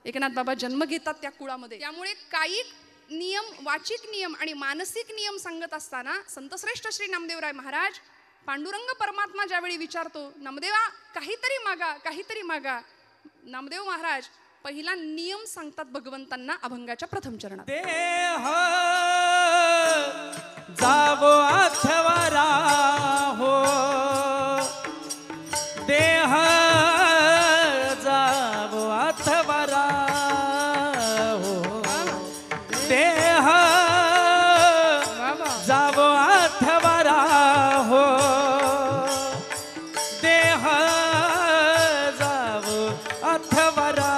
Speaker 1: एकनाथ बाबा जन्म घेतात त्या कुळामध्ये. त्यामुळे कायिक नियम, वाचिक नियम आणि मानसिक नियम सांगत असताना संतश्रेष्ठ श्री नामदेवराय महाराज पांडुरंग परमात्मा ज्यावेळी विचारतो नामदेवा काहीतरी मागा काहीतरी मागा, नामदेव महाराज पहिला नियम सांगतात भगवंतांना अभंगाच्या प्रथम चरणात.
Speaker 2: देह जावो अथवरा हो, देह जावो अथवरा हो, देह जावो अथवरा हो, देह जावो अथवरा.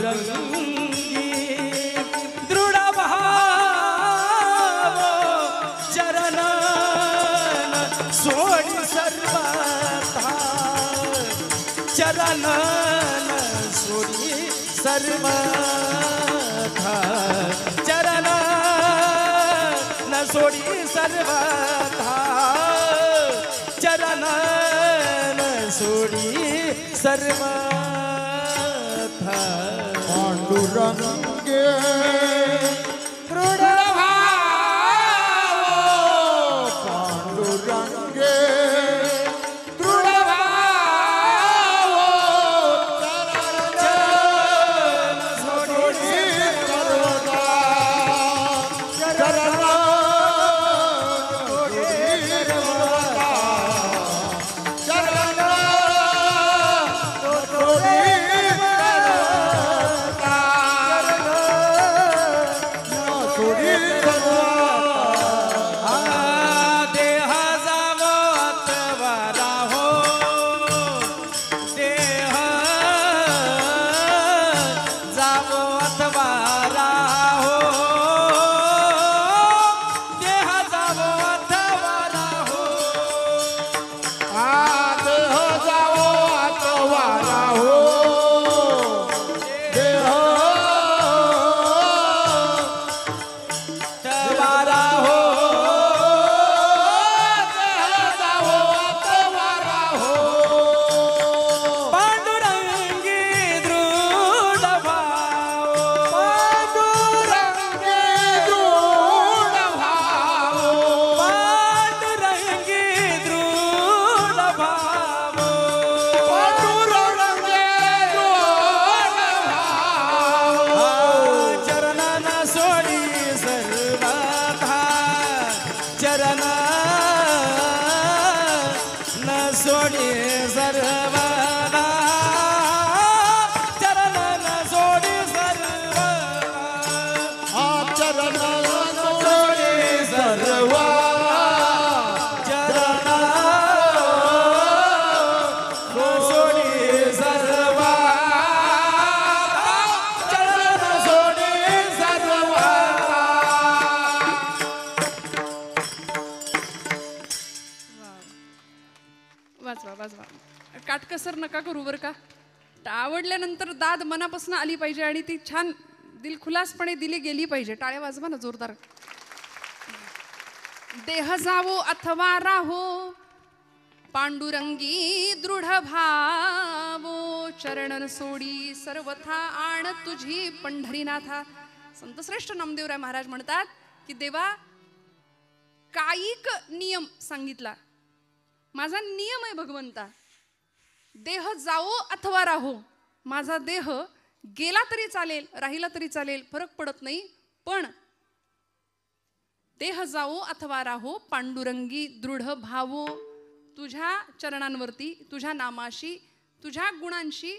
Speaker 2: पांडुरंगी दृढ भाव चरण सोडी सर्वथा चरण सोडी सर्वथा चरण सोडी सर्वथा चरण सोडी सर्वथा
Speaker 3: पांडुरंगे दृढ भाव पांडुरंगे दृढ भाव चरण सोडी सर्वथा चरण
Speaker 1: काटकसर नका करू बरं का. आवडल्यानंतर दाद मनापासून आली पाहिजे आणि ती छान दिलखुलासपणे दिली गेली पाहिजे. टाळ्या वाजवा ना जोरदार. देह जावो अथवा राहो पांडुरंगी दृढ भावो चरण सोडी सर्वथा आण तुझी पंढरीनाथा. संतश्रेष्ठ नामदेवराय महाराज म्हणतात की देवा कायिक नियम सांगितला. माझा नियम आहे भगवंता. देह जावो अथवा राहो. माझा देह गेला तरी चालेल राहिला तरी चालेल फरक पडत नाही. पण देह जावो अथवा राहो पांडुरंगी दृढ भावो. तुझ्या चरणांवरती तुझ्या नामाशी तुझ्या गुणांशी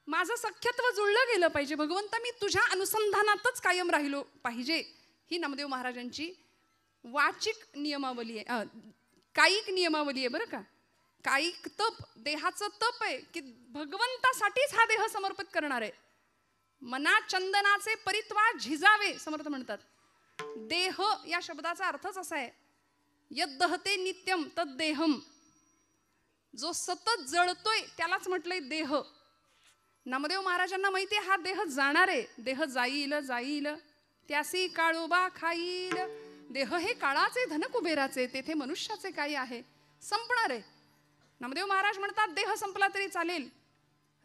Speaker 1: माझं सख्यत्व जुळलं गेलं पाहिजे. भगवंता मी तुझ्या अनुसंधानातच कायम राहिलो पाहिजे. ही नामदेव महाराजांची वाचिक नियमावली आहे. कायिक नियमावली आहे बरं का. कायिक तप देहाचं तप आहे की भगवंतासाठीच हा देह समर्पित करणार आहे. मना चंदनाचे परित्वा झिजावे समर्थ म्हणतात. देह या शब्दाचा अर्थच असा आहे यद्दहते नित्यम तद देहम. जो सतत जळतोय त्यालाच म्हटलंय देह. नामदेव महाराजांना माहिती आहे हा देह जाणार आहे. देह जाईल जाईल त्यासी काळोबा खाईल. देह हे काळाचे धन कुबेराचे तेथे मनुष्याचे काय आहे संपणार आहे. नामदेव महाराज म्हणतात देह संपला तरी चालेल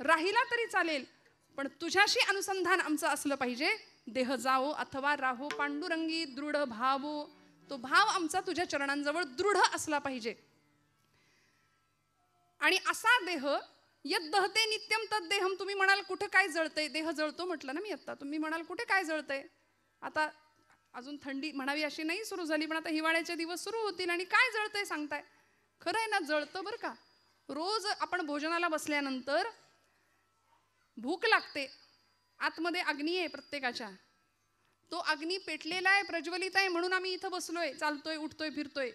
Speaker 1: राहिला तरी चालेल पण तुझ्याशी अनुसंधान आमचं असलं पाहिजे. देह जावो अथवा राहो पांडुरंगी दृढ भावो. तो भाव आमचा तुझ्या चरणांजवळ दृढ असला पाहिजे. आणि असा देह यद्दहते नित्यम तद देहम. तुम्ही म्हणाल कुठे काय जळतंय. देह जळतो म्हटलं ना मी आता. तुम्ही म्हणाल कुठे काय जळतंय. आता अजून थंडी म्हणावी अशी नाही सुरू झाली पण आता हिवाळ्याचे दिवस सुरू होतील आणि काय जळतंय सांगताय. खरं आहे ना जळतं बरं का. रोज आपण भोजनाला बसल्यानंतर भूक लागते. आतमध्ये अग्नी आहे प्रत्येकाच्या. तो अग्नी पेटलेला आहे प्रज्वलित आहे म्हणून आम्ही इथं बसलोय चालतोय उठतोय फिरतोय.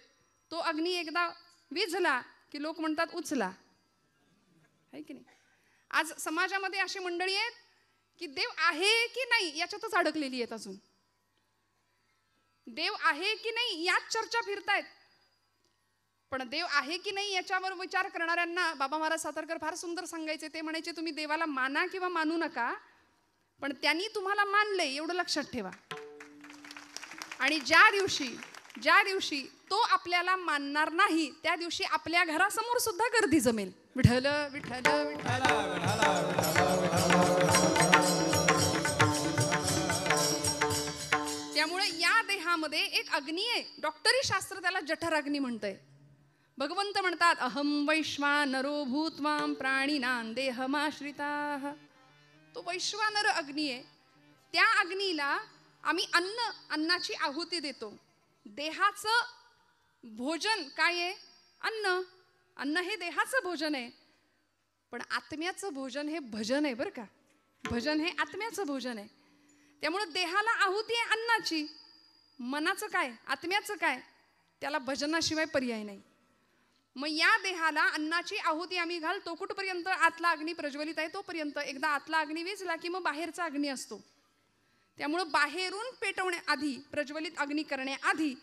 Speaker 1: तो अग्नी एकदा विझला की लोक म्हणतात उचला आहे की नाही. आज समाजामध्ये अशी मंडळी आहेत की देव आहे की नाही याच्यातच अडकलेली आहेत. अजून देव आहे की नाही याच चर्चा फिरतायत. पण देव आहे की नाही याच्यावर विचार करणाऱ्यांना बाबा महाराज सातारकर फार सुंदर सांगायचे. ते म्हणायचे तुम्ही देवाला माना किंवा मानू नका, पण त्यांनी तुम्हाला मानले एवढं लक्षात ठेवा. आणि ज्या दिवशी तो आपल्याला मानणार नाही त्या दिवशी आपल्या घरासमोर सुद्धा गर्दी जमेल. विठ्ठल विठ्ठल विठ्ठल. त्यामुळे या देहामध्ये एक अग्नी आहे. डॉक्टरी शास्त्र त्याला जठराग्नी म्हणतंय. भगवंत म्हणतात अहम वैश्वानरो भूत्वाम प्राणिनां देहमाश्रिताः. तो वैश्वानर अग्नी आहे. त्या अग्नीला आम्ही अन्नाची आहुती देतो. देहाचं भोजन काय आहे? अन्न हे देहाचं भोजन आहे. पण आत्म्याचं भोजन हे भजन आहे बरं का. भजन हे आत्म्याचं भोजन आहे. त्यामुळे देहाला आहुती आहे अन्नाची. मनाचं काय, आत्म्याचं काय, त्याला भजनाशिवाय पर्याय नाही. मग या देहाला अन्नाची आहुती आम्ही घालतो कुठपर्यंत? आतला अग्नी प्रज्वलित आहे तोपर्यंत. एकदा आतला अग्नी विझला की मग बाहेरचा अग्नी असतो. त्यामुळे बाहेरून पेटवण्याआधी, प्रज्वलित अग्नी करण्याआधी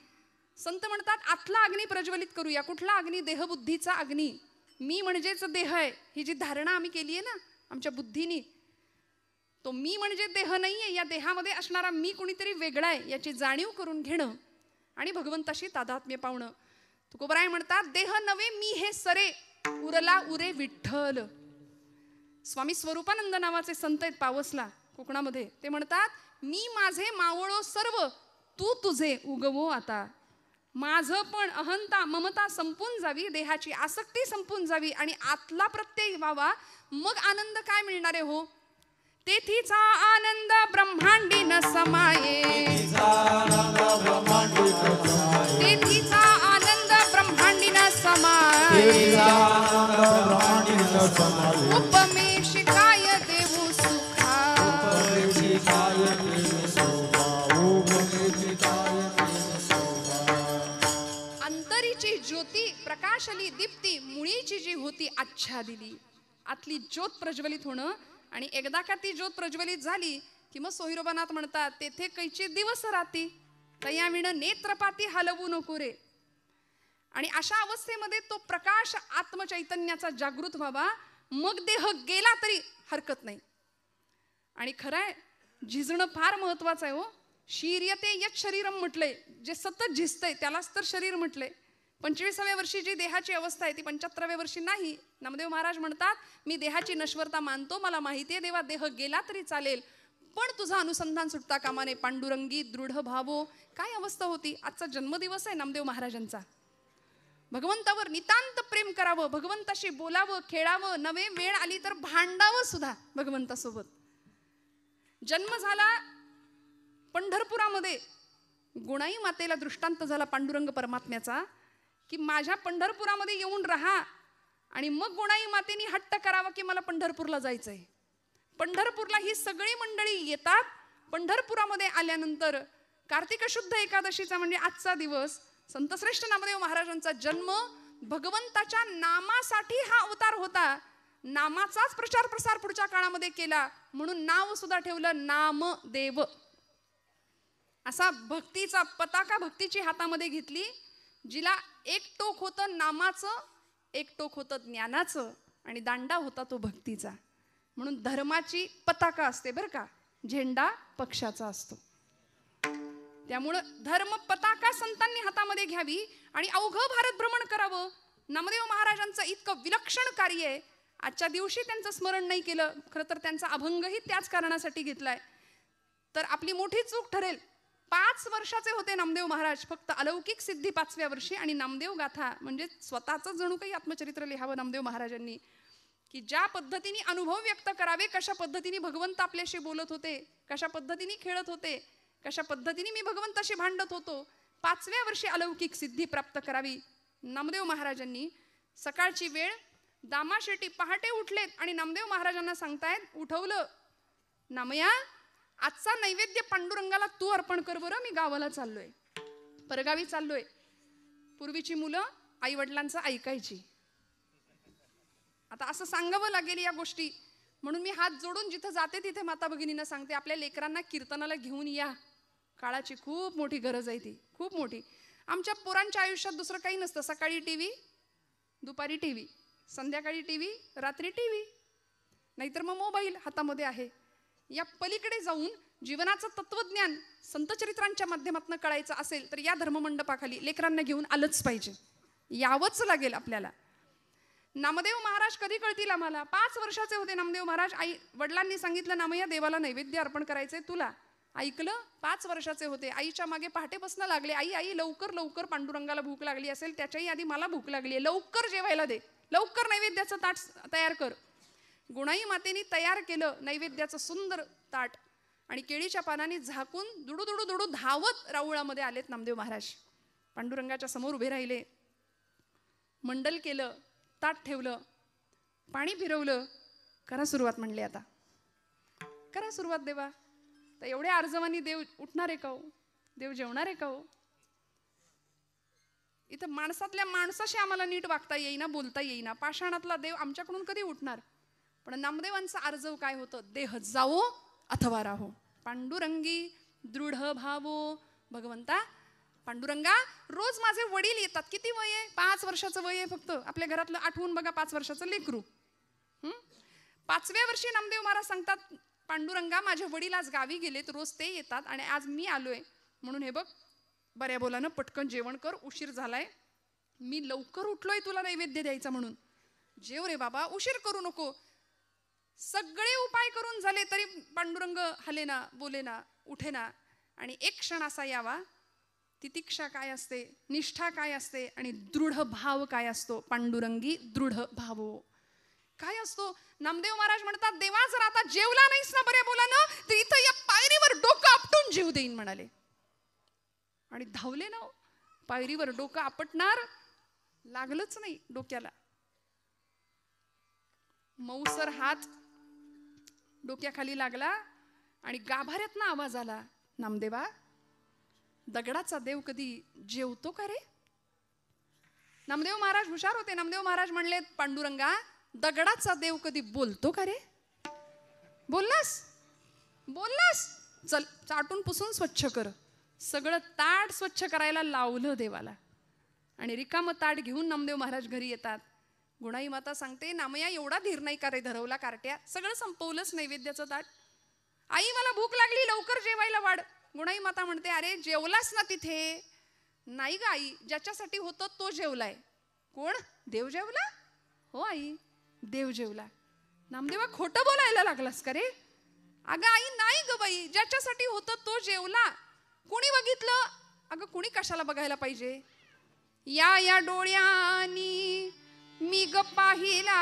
Speaker 1: संत म्हणतात आतला अग्नी प्रज्वलित करूया. कुठला अग्नी? देहबुद्धीचा अग्नी. मी म्हणजेच देह आहे ही जी धारणा आम्ही केली आहे ना आमच्या बुद्धीनी, तो मी म्हणजे देह नाहीये. या देहामध्ये असणारा मी कुणीतरी वेगळा आहे याची जाणीव करून घेणं आणि भगवंताशी तादात्म्य पावणं. तुकोबराय म्हणतात देह नवे मी हे सरे उरला उरे विठ्ठल. स्वामी स्वरूपानंद नावाचे संत आहेत पावसला कोकणामध्ये. ते म्हणतात मी माझे मावळो सर्व तू तुझे उगवो आता. माझं पण अहंता ममता संपून जावी, देहाची आसक्ती संपून जावी आणि आतला प्रत्यय व्हावा. मग आनंद काय मिळणार आहे हो? तेथीचा आनंद ब्रह्मांडी न समाये. तेथीचा आनंद ब्रह्मांडी न समाये. उपमेशी काय देऊ सुखा. अंतरीची ज्योती प्रकाशली दीप्ती मुळीची जी होती आच्छादिली. आतली ज्योत प्रज्वलित होणं आणि एकदा का ती ज्योत प्रज्वलित झाली की मग सोहिरोबानाथ म्हणतात तेथे कैची दिवस राती तयाविण नेत्रपाती हलवू नको रे. आणि अशा अवस्थेमध्ये तो प्रकाश आत्मचैतन्याचा जागृत व्हावा. मग देह गेला तरी हरकत नाही. आणि खरंय झिजणं फार महत्वाचं आहे हो. शीर्यते यत शरीरम म्हटलंय. जे सतत झिजतंय त्यालाच तर शरीर म्हटलंय. 25व्या वर्षी जी देहाची अवस्था आहे ती 75व्या वर्षी नाही. नामदेव महाराज म्हणतात मी देहाची नश्वरता मानतो. मला माहिती आहे देवा देह गेला तरी चालेल, पण तुझं अनुसंधान सुटता कामा नये. पांडुरंगी दृढ भावो. काय अवस्था होती? आजचा जन्मदिवस आहे नामदेव महाराजांचा. भगवंतावर नितांत प्रेम करावं, भगवंताशी बोलावं, खेळावं, नवे वेळ आली तर भांडावं सुद्धा भगवंतासोबत. जन्म झाला पंढरपुरामध्ये. गुणाई मातेला दृष्टांत झाला पांडुरंग परमात्म्याचा की माझ्या पंढरपुरामध्ये येऊन राहा. आणि मग गुणाई मातेनी हट्ट करावा की मला पंढरपूरला जायचंय. पंढरपूरला ही सगळी मंडळी येतात. पंढरपुरामध्ये आल्यानंतर कार्तिक शुद्ध एकादशीचा म्हणजे आजचा दिवस संतश्रेष्ठ नामदेव महाराजांचा जन्म. भगवंताच्या नामासाठी हा अवतार होता. नामाचाच प्रचार प्रसार पुढच्या काळामध्ये केला म्हणून नाव सुद्धा ठेवलं नामदेव. असा भक्तीचा पताका भक्तीची हातामध्ये घेतली, जिला एक टोक होतं नामाचं, एक टोक होतं ज्ञानाचं आणि दांडा होता तो भक्तीचा. म्हणून धर्माची पताका असते बरं का, झेंडा पक्षाचा असतो. त्यामुळं धर्म पताका संतांनी हातामध्ये घ्यावी आणि अवघं भारत भ्रमण करावं. नामदेव महाराजांचं इतकं विलक्षण कार्य आहे. आजच्या दिवशी त्यांचं स्मरण नाही केलं. खरं तर त्यांचा अभंगही त्याच कारणासाठी घेतलाय तर आपली मोठी चूक ठरेल. 5 वर्षाचे होते नामदेव महाराज. फक्त अलौकिक सिद्धी 5व्या वर्षी आणि नामदेव गाथा म्हणजे स्वतःच जणू काही आत्मचरित्र लिहावं नामदेव महाराजांनी की ज्या पद्धतीने अनुभव व्यक्त करावे, कशा पद्धतीने भगवंत आपल्याशी बोलत होते, कशा पद्धतीने खेळत होते, कशा पद्धतीने मी भगवंताशी भांडत होतो. 5व्या वर्षी अलौकिक सिद्धी प्राप्त करावी. नामदेव महाराजांनी सकाळची वेळ दामाशेटी पहाटे उठलेत आणि नामदेव महाराजांना सांगतायत, उठवलं नामया आजचा नैवेद्य पांडुरंगाला तू अर्पण कर बरं, मी गावाला चाललोय, परगावी चाललोय. पूर्वीची मुलं आई वडिलांचं ऐकायची. आता असं सांगावं लागेल या गोष्टी. म्हणून मी हात जोडून जिथं जाते तिथे माता भगिनींना सांगते, आपल्या लेकरांना कीर्तनाला घेऊन या. काळाची खूप मोठी गरज आहे ती, खूप मोठी. आमच्या पोरांच्या आयुष्यात दुसरं काही नसतं. सकाळी टीव्ही, दुपारी टीव्ही, संध्याकाळी टीव्ही, रात्री टीव्ही, नाहीतर मग मोबाईल हातामध्ये आहे. या पलीकडे जाऊन जीवनाचं तत्वज्ञान संतचरित्रांच्या माध्यमातून कळायचं असेल तर या धर्ममंडपाखाली लेकरांना घेऊन आलंच पाहिजे, यावंच लागेल आपल्याला. नामदेव महाराज कधी कळतील आम्हाला? 5 वर्षाचे होते नामदेव महाराज. आई वडिलांनी सांगितलं, नामय्या देवाला नैवेद्य अर्पण करायचंय तुला. ऐकलं. 5 वर्षाचे होते. आईच्या मागे पहाटे बसणं लागले. आई आई लवकर लवकर, पांडुरंगाला भूक लागली असेल, त्याच्याही आधी मला भूक लागली आहे, लवकर जेवायला दे, लवकर नैवेद्याचं ताट तयार कर. गुणाई मातेनी तयार केलं नैवेद्याचं सुंदर ताट आणि केळीच्या पानाने झाकून दुडू दुडू दुडू धावत राऊळामध्ये आलेत नामदेव महाराज. पांडुरंगाच्या समोर उभे राहिले, मंडल केलं, ताट ठेवलं, पाणी फिरवलं. करा सुरुवात म्हणले, आता करा सुरुवात देवा. तर एवढ्या अर्जवानी देव उठणार आहे का हो? देव जेवणार आहे का हो? इथं माणसातल्या माणसाशी आम्हाला नीट वागता येईना, बोलता येईना. पाषाणातला देव आमच्याकडून कधी उठणार? पण नामदेवांचा अर्जव काय होतं? देह जावो अथवा राहो, पांडुरंगी दृढ भावो. भगवंता पांडुरंगा, रोज माझे वडील येतात. किती वय आहे? 5 वर्षाचं वय आहे फक्त. आपल्या घरातलं आठवून बघा, 5 वर्षाचं लेकरू. 5व्या वर्षी नामदेव महाराज सांगतात, पांडुरंगा माझे वडील आज गावी गेलेत, रोज ते येतात आणि आज मी आलोय, म्हणून हे बघ बऱ्या बोलानं पटकन जेवण कर, उशीर झालाय, मी लवकर उठलोय तुला नैवेद्य द्यायचा म्हणून. जेव रे बाबा, उशीर करू नको. सगळे उपाय करून झाले तरी पांडुरंग हलेना, बोलेना, उठेना. आणि एक क्षण असा यावा, तितिक्षा काय असते, निष्ठा काय असते आणि दृढ भाव काय असतो. पांडुरंगी दृढ भावो काय असतो? नामदेव महाराज म्हणतात, देवा जर आता जेवला नाहीस ना बऱ्या बोलानं, तर इथं या पायरीवर डोकं आपटून जीव देईन म्हणाले. आणि धावले ना. पायरीवर डोकं आपटणार, लागलंच नाही डोक्याला. मऊसर हात डोक्याखाली लागला आणि गाभाऱ्यातनं आवाज आला, नामदेवा दगडाचा देव कधी जेवतो का रे? नामदेव महाराज हुशार होते. नामदेव महाराज म्हणले, पांडुरंगा दगडाचा देव कधी बोलतो का रे? बोललास? बोललास? चल चाटून पुसून स्वच्छ कर. सगळं ताट स्वच्छ करायला लावलं देवाला आणि रिकामं ताट घेऊन नामदेव महाराज घरी येतात. गुणाई माता सांगते, नामया एवढा धीर नाही का रे धरवला कार्ट्या? सगळं संपवलंच नैवेद्याचं ताट. आई मला भूक लागली, लवकर जेवायला वाढ. गुणाई माता म्हणते, अरे जेवलास ना तिथे? नाही ग आई, ज्याच्यासाठी होतं तो जेवलाय. कोण? देव जेवला? हो आई, देव जेवला. नामदेवा खोटं बोलायला लागलास का रे? अगं आई नाही ग बाई, ज्याच्यासाठी होतं तो जेवला. कुणी बघितलं? अगं कुणी कशाला बघायला पाहिजे? या या डोळ्यांनी मी ग पाहिला,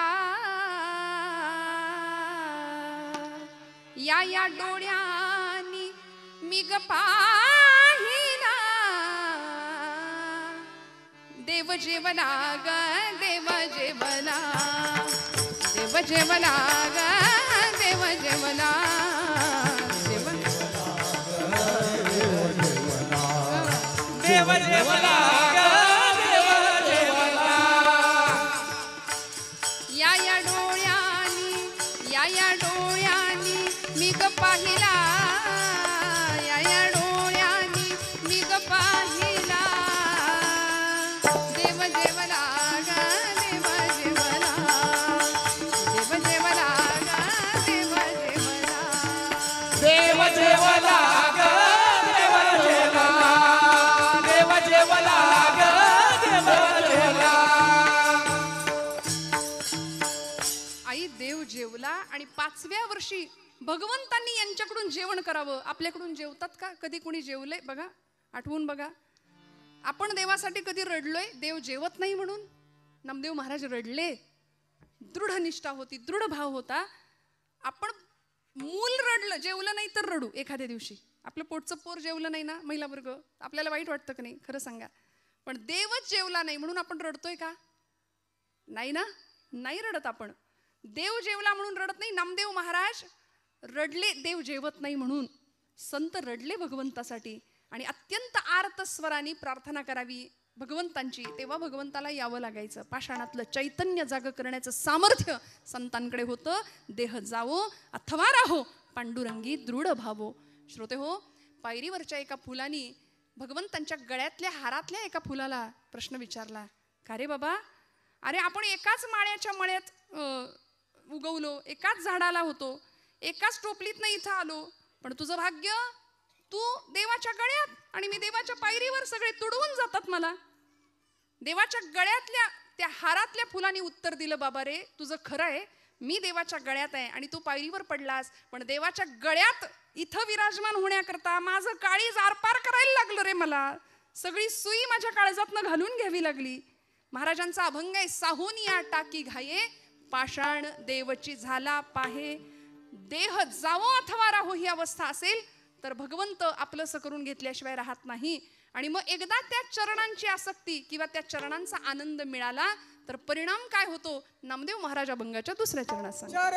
Speaker 1: या या डोळ्यांनी मी ग पाहिला. देव जेवला ग, देव जेवला, देव जेवला ग, देव जेवला,
Speaker 2: देव जेवला ग, देव जेवला.
Speaker 1: या या डोळ्यांनी, या या डोळ्यांनी मी ग पाहिला, या या डोळ्यांनी मी ग पाहिला. देव जेवला ग, देव जेवला, देव जेवला ग, देव जेवला,
Speaker 2: देव जेवला ग, देव जेवला, देव जेवला ग, देव जेवला.
Speaker 1: आई देव जेवला. आणि 5व्या वर्षी भगवंतांनी यांच्याकडून जेवण करावं. आपल्याकडून जेवतात का? कधी कोणी जेवलंय बघा, आठवून बघा. आपण देवासाठी कधी रडलोय देव जेवत नाही म्हणून? नामदेव महाराज रडले. दृढ निष्ठा होती, दृढ भाव होता. आपण मूल रडलं, जेवलं नाही तर रडू. एखाद्या दिवशी आपलं पोटचं पोर जेवलं नाही ना, महिला वर्ग, आपल्याला वाईट वाटतं का नाही? खरं सांगा. पण देवच जेवला नाही म्हणून आपण रडतोय का? नाही ना, नाही रडत आपण. देव जेवला म्हणून रडत नाही. नामदेव महाराज रडले देव जेवत नाही म्हणून. संत रडले भगवंतासाठी आणि अत्यंत आर्त स्वराने प्रार्थना करावी भगवंतांची, तेव्हा भगवंताला यावं लागायचं. पाषाणातलं चैतन्य जाग करण्याचं सामर्थ्य संतांकडे होतं. देह जावो अथवा राहो पांडुरंगी दृढ भावो. श्रोते हो, पायरीवरच्या एका फुलानी भगवंतांच्या गळ्यातल्या हारातल्या एका फुलाला प्रश्न विचारला, का रे बाबा, अरे आपण एकाच माळ्याच्या मळ्यात उगवलो, एकाच झाडाला होतो, एकाच टोपलीतनं इथं आलो, पण तुझं भाग्य, तू देवाच्या गळ्यात आणि मी देवाच्या पायरीवर, सगळे तुडवून जातात मला. देवाच्या गळ्यातल्या त्या हारातल्या फुलांनी उत्तर दिलं, बाबा रे तुझं खरं आहे, मी देवाच्या गळ्यात आहे आणि तू पायरीवर पडलास, पण देवाच्या गळ्यात इथं विराजमान होण्याकरता माझं काळीज आरपार करायला लागलं रे. मला सगळी सुई माझ्या काळजातनं घालून घ्यावी लागली. महाराजांचा अभंग आहे, साहून या टाकी घाये पाषाण देवची झाला पाहे. देह जावो अथवा राहो ही अवस्था असेल तर भगवंत आपलंसं करून घेतल्याशिवाय राहत नाही. आणि मग एकदा त्या चरणांची आसक्ती किंवा त्या चरणांचा आनंद मिळाला तर परिणाम काय होतो, नामदेव महाराज अभंगाच्या दुसऱ्या चरणात सांगतात.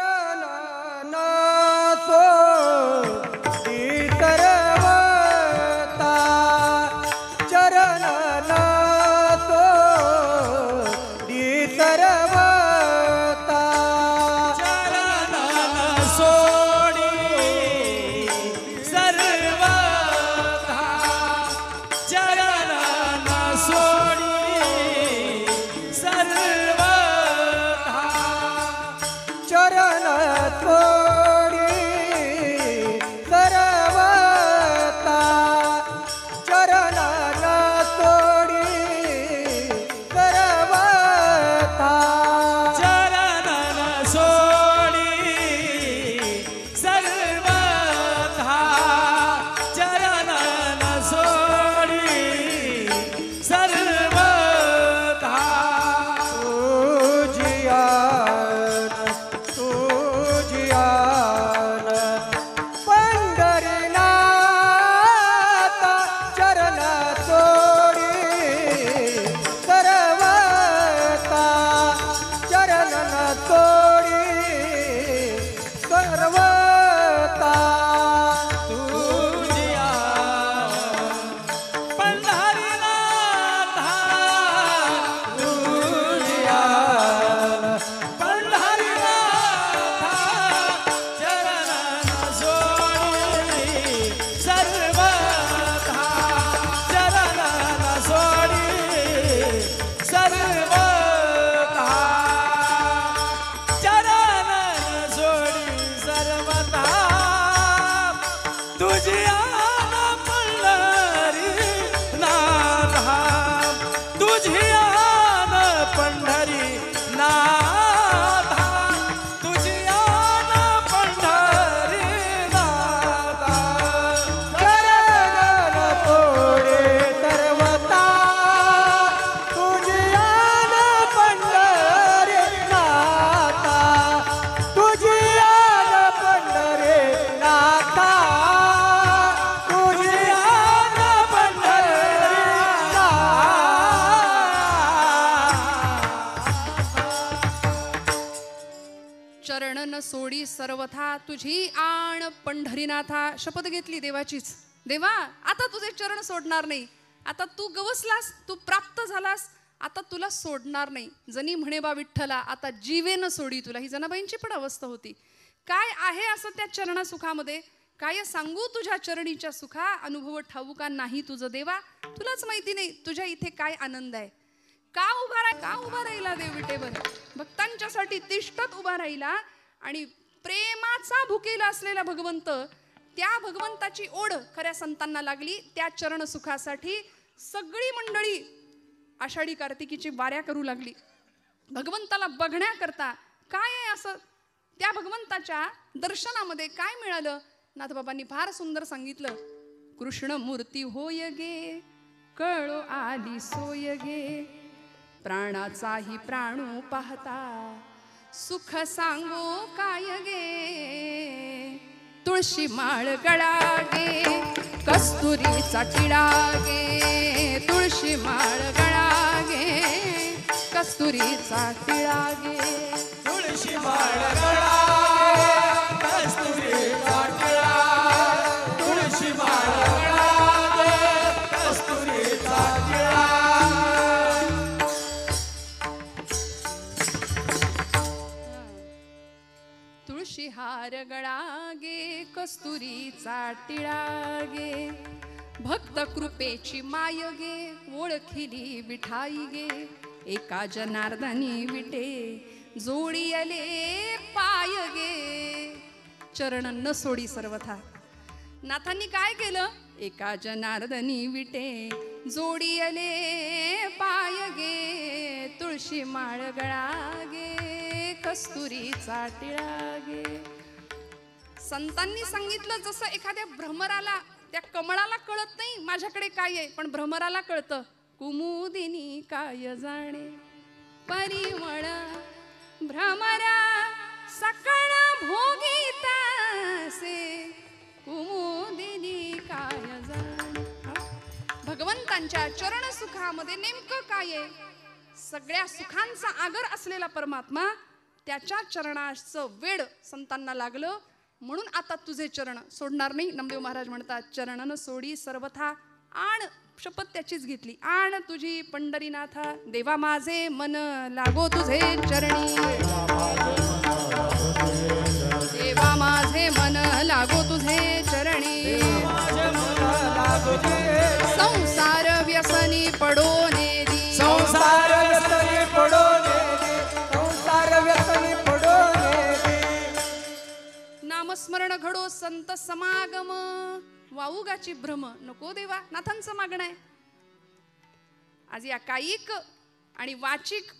Speaker 1: सोडी सर्वथा तुझी आण पंढरीनाथा. शपथ घेतली देवाचीच, देवा आता तुझे चरण सोडणार नाही, आता तू गवसलास, तू प्राप्त झालास, आता तुला सोडणार नाही. जनी म्हणे बा विठ्ठला आता जीवेन सोडी तुला. ही जनाबाईंची पण अवस्था होती. काय आहे असं त्या चरणा सुखामध्ये, काय सांगू तुझ्या चरणीच्या सुखा, अनुभव ठाऊका नाही तुझं देवा, तुलाच माहिती नाही तुझ्या इथे काय आनंद आहे. का उभा राहिला देव विटेवर, भक्तांच्यासाठी तिष्ठत उभा राहिला. आणि प्रेमाचा भुकेला असलेला भगवंत, त्या भगवंताची ओढ खऱ्या संतांना लागली. त्या चरण सुखासाठी सगळी मंडळी आषाढी कार्तिकीची वाऱ्या करू लागली. भगवंताला बघण्याकरता काय आहे असं, त्या भगवंताच्या दर्शनामध्ये काय मिळालं, नाथबाबांनी फार सुंदर सांगितलं. कृष्ण मूर्ती होय गे, कळो आली सोय गे, प्राणाचाही प्राणू पाहता, सुख सांगो काय गे. तुळशी माळ गळा गे, कस्तुरीचा टिळा गे, तुळशी माळ गळा गे, कस्तुरीचा टिळा गे.
Speaker 2: तुळशी माळ गळा गे, कस्तुरीचा टिळा, तुळशी माळ गळा गे, कस्तुरीचा टिळा.
Speaker 1: हार गळा गे कस्तुरीचा टिळा गे भक्त कृपेची माय गे ओळखिली विठाई गे एका जनार्दनी विटे जोडियले पाय गे चरण न सोडी सर्वथा. नाथांनी काय केलं? एका जनार्दनी विटे जोडियले पाय गे तुळशी माळ गळा गे कस्तुरीचा टिळा गे. संतांनी सांगितलं जसं एखाद्या भ्रमराला त्या कमळाला कळत नाही माझ्याकडे काय आहे, पण भ्रमराला कळतं. कुमुदिनी काय जाणे परिमळ भ्रमरा सकळ भोगीतासे कुमुदिनी काय जाणे. भगवंतांच्या चरण सुखामध्ये नेमकं काय आहे? सगळ्या सुखांचा आगर असलेला परमात्मा त्याच्या चरणाचं वेड संतांना लागलं म्हणून आता तुझे चरण सोडणार नाही. नामदेव महाराज म्हणतात चरणन सोडी सर्वथा आण शपथ त्याचीच घेतली. आण तुझी पंढरीनाथा देवा माझे मन लागो तुझे चरणी देवा माझे मन लागो तुझे चरणी संसार व्यसनी पडो नेरी
Speaker 2: संसार व्यसनी पडो नेरी संसार व्यसनी पडो नेरी
Speaker 1: नामस्मरण घडो संत समागम वाऊगाची भ्रम नको देवा. नाथांचं मागणं आहे. आज या कायिक आणि वाचिक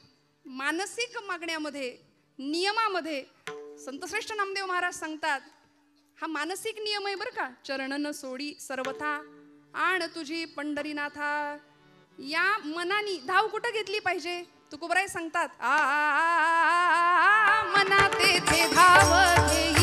Speaker 1: मानसिक मागण्यामध्ये नियमामध्ये संतश्रेष्ठ नामदेव महाराज सांगतात हा मानसिक नियम आहे बरं का. चरणन सोडी सर्वथा आण तुझी पंढरीनाथा. या मनानी धाव कुठं घेतली पाहिजे? तुकोबराय सांगतात मना तेथे धाव घेई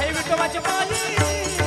Speaker 2: विठोबाची माई